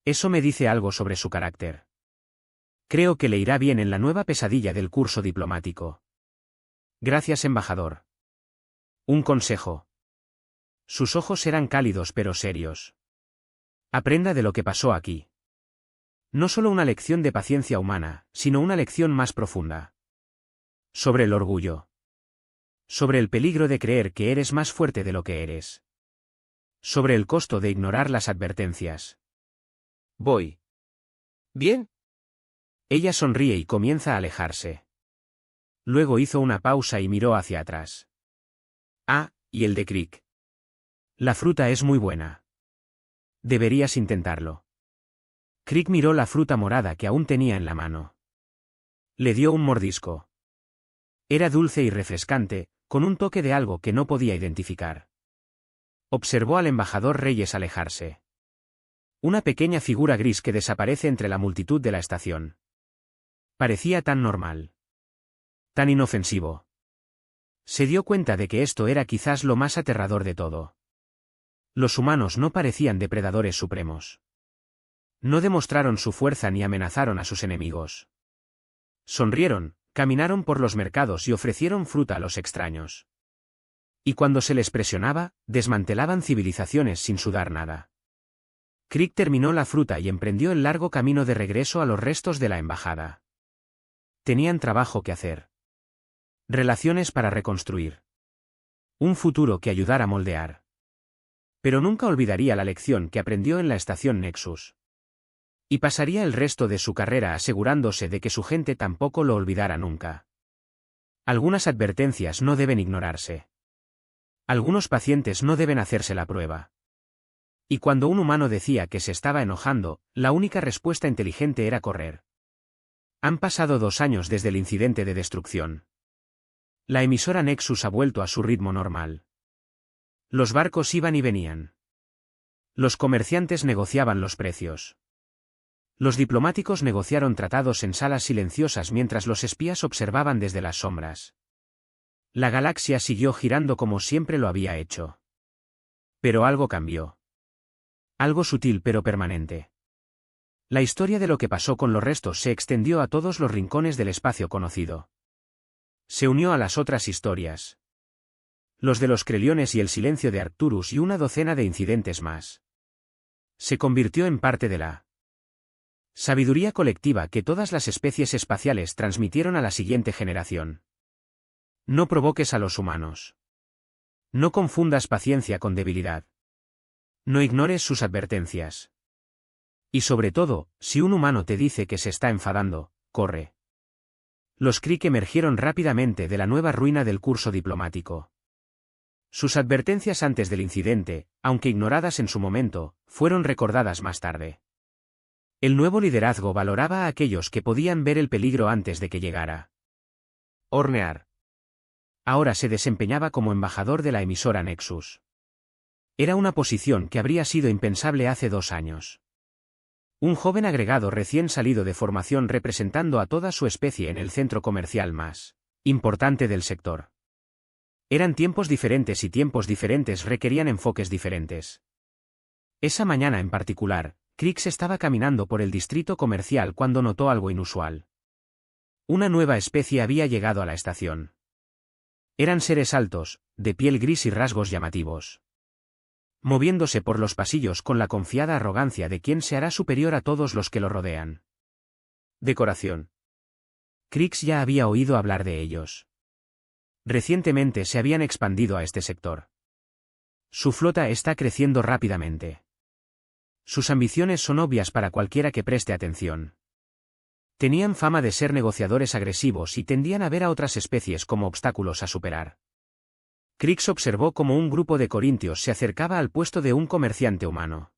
Speaker 1: Eso me dice algo sobre su carácter. Creo que le irá bien en la nueva pesadilla del curso diplomático. Gracias, embajador. Un consejo. Sus ojos eran cálidos pero serios. Aprenda de lo que pasó aquí. No solo una lección de paciencia humana, sino una lección más profunda. Sobre el orgullo. Sobre el peligro de creer que eres más fuerte de lo que eres. Sobre el costo de ignorar las advertencias.
Speaker 2: Voy. Bien.
Speaker 1: Ella sonríe y comienza a alejarse. Luego hizo una pausa y miró hacia atrás. Ah, y el de Crick. La fruta es muy buena. Deberías intentarlo. Crick miró la fruta morada que aún tenía en la mano. Le dio un mordisco. Era dulce y refrescante, con un toque de algo que no podía identificar. Observó al embajador Reyes alejarse. Una pequeña figura gris que desaparece entre la multitud de la estación. Parecía tan normal. Tan inofensivo. Se dio cuenta de que esto era quizás lo más aterrador de todo. Los humanos no parecían depredadores supremos. No demostraron su fuerza ni amenazaron a sus enemigos. Sonrieron, caminaron por los mercados y ofrecieron fruta a los extraños. Y cuando se les presionaba, desmantelaban civilizaciones sin sudar nada. Crick terminó la fruta y emprendió el largo camino de regreso a los restos de la embajada. Tenían trabajo que hacer. Relaciones para reconstruir. Un futuro que ayudara a moldear. Pero nunca olvidaría la lección que aprendió en la estación Nexus. Y pasaría el resto de su carrera asegurándose de que su gente tampoco lo olvidara nunca. Algunas advertencias no deben ignorarse. Algunos pacientes no deben hacerse la prueba. Y cuando un humano decía que se estaba enojando, la única respuesta inteligente era correr. Han pasado 2 años desde el incidente de destrucción. La emisora Nexus ha vuelto a su ritmo normal. Los barcos iban y venían. Los comerciantes negociaban los precios. Los diplomáticos negociaron tratados en salas silenciosas mientras los espías observaban desde las sombras. La galaxia siguió girando como siempre lo había hecho. Pero algo cambió. Algo sutil pero permanente. La historia de lo que pasó con los restos se extendió a todos los rincones del espacio conocido. Se unió a las otras historias. Los de los Creliones y el silencio de Arcturus y una docena de incidentes más. Se convirtió en parte de la sabiduría colectiva que todas las especies espaciales transmitieron a la siguiente generación. No provoques a los humanos. No confundas paciencia con debilidad. No ignores sus advertencias. Y sobre todo, si un humano te dice que se está enfadando, corre. Los Crick emergieron rápidamente de la nueva ruina del curso diplomático. Sus advertencias antes del incidente, aunque ignoradas en su momento, fueron recordadas más tarde. El nuevo liderazgo valoraba a aquellos que podían ver el peligro antes de que llegara. Hornear. Ahora se desempeñaba como embajador de la emisora Nexus. Era una posición que habría sido impensable hace 2 años. Un joven agregado recién salido de formación representando a toda su especie en el centro comercial más importante del sector. Eran tiempos diferentes y tiempos diferentes requerían enfoques diferentes. Esa mañana en particular, Crick estaba caminando por el distrito comercial cuando notó algo inusual. Una nueva especie había llegado a la estación. Eran seres altos, de piel gris y rasgos llamativos. Moviéndose por los pasillos con la confiada arrogancia de quien se hará superior a todos los que lo rodean. Decoración. Crick ya había oído hablar de ellos. Recientemente se habían expandido a este sector. Su flota está creciendo rápidamente. Sus ambiciones son obvias para cualquiera que preste atención. Tenían fama de ser negociadores agresivos y tendían a ver a otras especies como obstáculos a superar. Crick observó cómo un grupo de corintios se acercaba al puesto de un comerciante humano.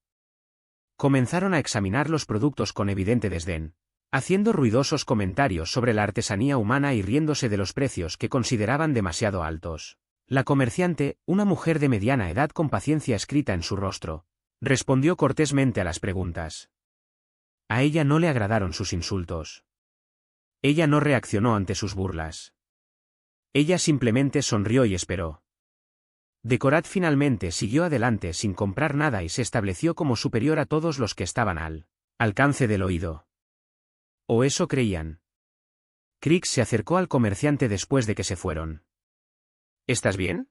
Speaker 1: Comenzaron a examinar los productos con evidente desdén, haciendo ruidosos comentarios sobre la artesanía humana y riéndose de los precios que consideraban demasiado altos. La comerciante, una mujer de mediana edad con paciencia escrita en su rostro, respondió cortésmente a las preguntas. A ella no le agradaron sus insultos. Ella no reaccionó ante sus burlas. Ella simplemente sonrió y esperó. Decorat finalmente siguió adelante sin comprar nada y se estableció como superior a todos los que estaban al alcance del oído. O eso creían. Crick se acercó al comerciante después de que se fueron. ¿Estás bien?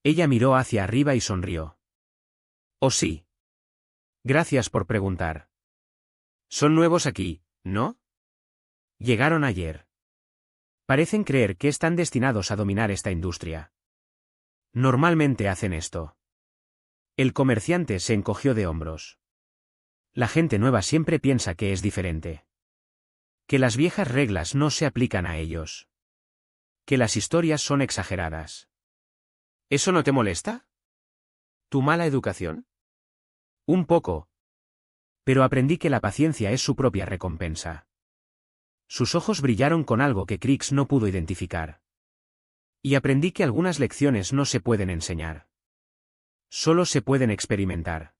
Speaker 1: Ella miró hacia arriba y sonrió. Oh sí. Gracias por preguntar. Son nuevos aquí, ¿no? Llegaron ayer. Parecen creer que están destinados a dominar esta industria. Normalmente hacen esto. El comerciante se encogió de hombros. La gente nueva siempre piensa que es diferente. Que las viejas reglas no se aplican a ellos. Que las historias son exageradas.
Speaker 2: ¿Eso no te molesta? ¿Tu mala educación?
Speaker 1: Un poco. Pero aprendí que la paciencia es su propia recompensa. Sus ojos brillaron con algo que Crix no pudo identificar. Y aprendí que algunas lecciones no se pueden enseñar. Solo se pueden experimentar.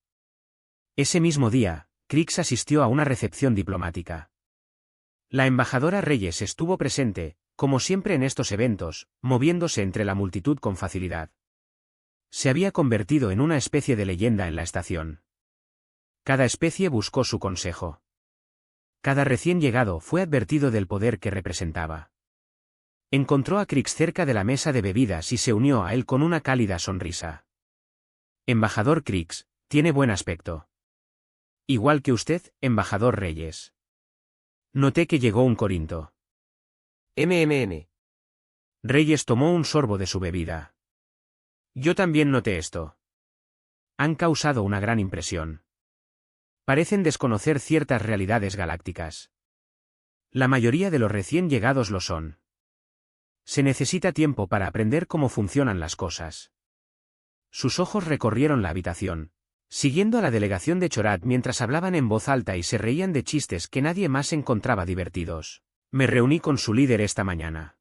Speaker 1: Ese mismo día, Crix asistió a una recepción diplomática. La embajadora Reyes estuvo presente, como siempre en estos eventos, moviéndose entre la multitud con facilidad. Se había convertido en una especie de leyenda en la estación. Cada especie buscó su consejo. Cada recién llegado fue advertido del poder que representaba. Encontró a Crix cerca de la mesa de bebidas y se unió a él con una cálida sonrisa. Embajador Crix, tiene buen aspecto. Igual que usted, embajador Reyes. Noté que llegó un corinto.
Speaker 2: MMM.
Speaker 1: Reyes tomó un sorbo de su bebida. Yo también noté esto. Han causado una gran impresión. Parecen desconocer ciertas realidades galácticas. La mayoría de los recién llegados lo son. Se necesita tiempo para aprender cómo funcionan las cosas. Sus ojos recorrieron la habitación, siguiendo a la delegación de Chorat mientras hablaban en voz alta y se reían de chistes que nadie más encontraba divertidos. Me reuní con su líder esta mañana.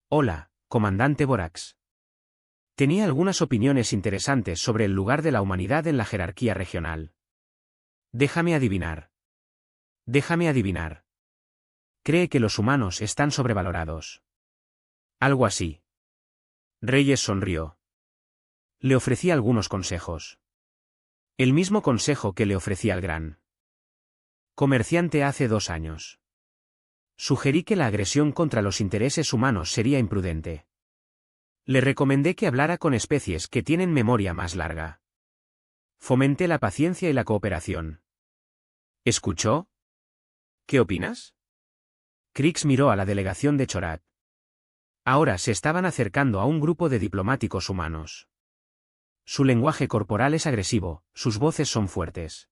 Speaker 1: Hola, comandante Borax. Tenía algunas opiniones interesantes sobre el lugar de la humanidad en la jerarquía regional. Déjame adivinar. Déjame adivinar. Cree que los humanos están sobrevalorados. Algo así. Reyes sonrió. Le ofrecí algunos consejos. El mismo consejo que le ofrecí al gran comerciante hace 2 años. Sugerí que la agresión contra los intereses humanos sería imprudente. Le recomendé que hablara con especies que tienen memoria más larga. Fomenté la paciencia y la cooperación. ¿Escuchó?
Speaker 2: ¿Qué opinas?
Speaker 1: Crix miró a la delegación de Chorat. Ahora se estaban acercando a un grupo de diplomáticos humanos. Su lenguaje corporal es agresivo, sus voces son fuertes.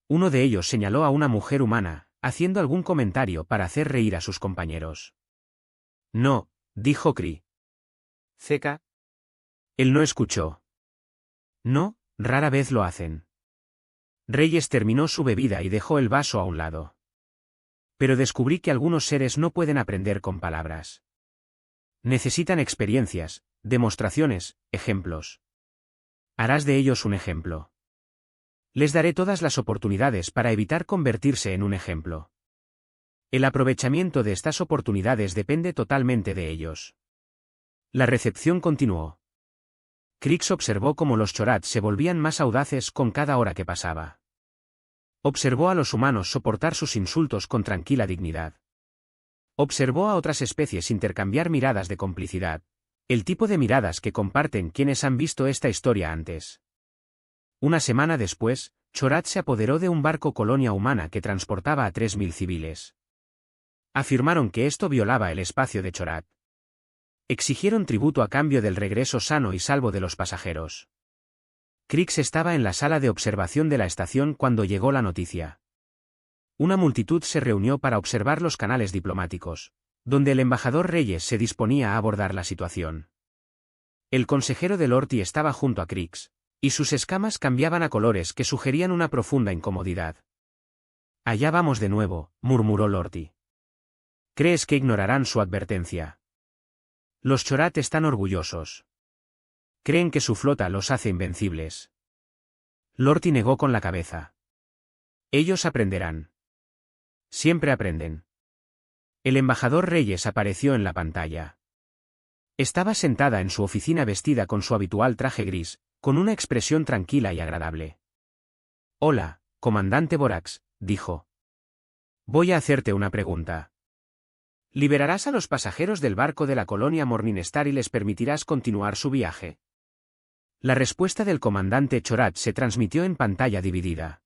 Speaker 1: Uno de ellos señaló a una mujer humana, haciendo algún comentario para hacer reír a sus compañeros. No, dijo Cree.
Speaker 2: Zeca.
Speaker 1: Él no escuchó. No, rara vez lo hacen. Reyes terminó su bebida y dejó el vaso a un lado. Pero descubrí que algunos seres no pueden aprender con palabras. Necesitan experiencias, demostraciones, ejemplos. Harás de ellos un ejemplo. Les daré todas las oportunidades para evitar convertirse en un ejemplo. El aprovechamiento de estas oportunidades depende totalmente de ellos. La recepción continuó. Crix observó cómo los Chorat se volvían más audaces con cada hora que pasaba. Observó a los humanos soportar sus insultos con tranquila dignidad. Observó a otras especies intercambiar miradas de complicidad, el tipo de miradas que comparten quienes han visto esta historia antes. Una semana después, Chorat se apoderó de un barco colonia humana que transportaba a 3000 civiles. Afirmaron que esto violaba el espacio de Chorat. Exigieron tributo a cambio del regreso sano y salvo de los pasajeros. Crix estaba en la sala de observación de la estación cuando llegó la noticia. Una multitud se reunió para observar los canales diplomáticos, donde el embajador Reyes se disponía a abordar la situación. El consejero de Lorty estaba junto a Crix, y sus escamas cambiaban a colores que sugerían una profunda incomodidad. Allá vamos de nuevo, murmuró Lorty. ¿Crees que ignorarán su advertencia? Los Chorat están orgullosos. Creen que su flota los hace invencibles. Lorty negó con la cabeza. Ellos aprenderán. Siempre aprenden. El embajador Reyes apareció en la pantalla. Estaba sentada en su oficina vestida con su habitual traje gris, con una expresión tranquila y agradable. Hola, comandante Borax, dijo. Voy a hacerte una pregunta. ¿Liberarás a los pasajeros del barco de la colonia Morningstar y les permitirás continuar su viaje? La respuesta del comandante Chorat se transmitió en pantalla dividida.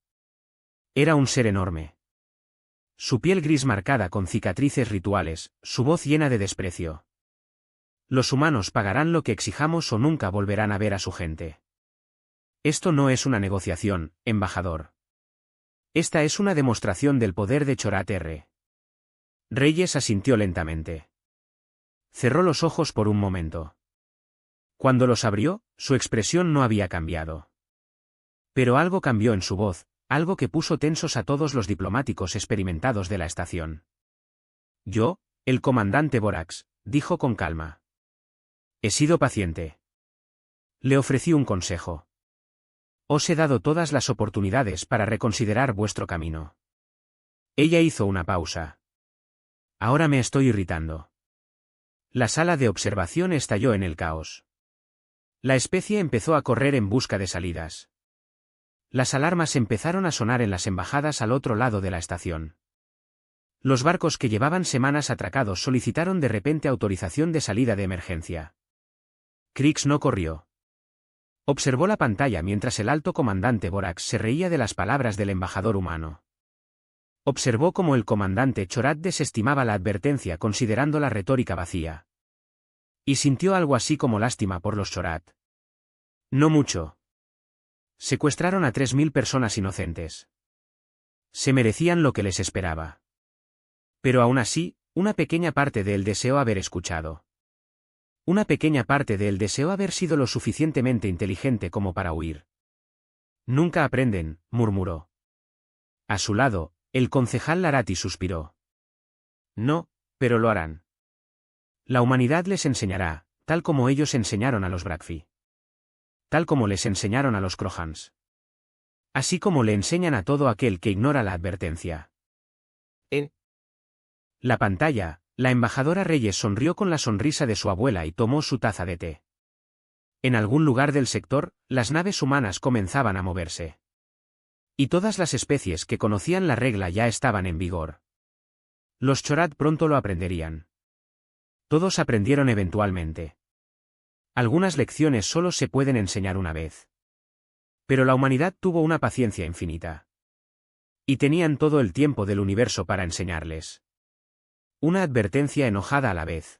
Speaker 1: Era un ser enorme. Su piel gris marcada con cicatrices rituales, su voz llena de desprecio. Los humanos pagarán lo que exijamos o nunca volverán a ver a su gente. Esto no es una negociación, embajador. Esta es una demostración del poder de Chorat R. Reyes asintió lentamente. Cerró los ojos por un momento. Cuando los abrió, su expresión no había cambiado. Pero algo cambió en su voz, algo que puso tensos a todos los diplomáticos experimentados de la estación. Yo, el comandante Borax, dijo con calma. He sido paciente. Le ofrecí un consejo. Os he dado todas las oportunidades para reconsiderar vuestro camino. Ella hizo una pausa. Ahora me estoy irritando. La sala de observación estalló en el caos. La especie empezó a correr en busca de salidas. Las alarmas empezaron a sonar en las embajadas al otro lado de la estación. Los barcos que llevaban semanas atracados solicitaron de repente autorización de salida de emergencia. Krix no corrió. Observó la pantalla mientras el alto comandante Borax se reía de las palabras del embajador humano. Observó cómo el comandante Chorat desestimaba la advertencia considerando la retórica vacía. Y sintió algo así como lástima por los Chorat. No mucho. Secuestraron a 3000 personas inocentes. Se merecían lo que les esperaba. Pero aún así, una pequeña parte de él deseó haber escuchado. Una pequeña parte de él deseó haber sido lo suficientemente inteligente como para huir. Nunca aprenden, murmuró. A su lado, el concejal Larati suspiró. No, pero lo harán. La humanidad les enseñará, tal como ellos enseñaron a los Brakfi. Tal como les enseñaron a los Crojans. Así como le enseñan a todo aquel que ignora la advertencia. En la pantalla, la embajadora Reyes sonrió con la sonrisa de su abuela y tomó su taza de té. En algún lugar del sector, las naves humanas comenzaban a moverse. Y todas las especies que conocían la regla ya estaban en vigor. Los Chorat pronto lo aprenderían. Todos aprendieron eventualmente. Algunas lecciones solo se pueden enseñar una vez. Pero la humanidad tuvo una paciencia infinita. Y tenían todo el tiempo del universo para enseñarles. Una advertencia enojada a la vez.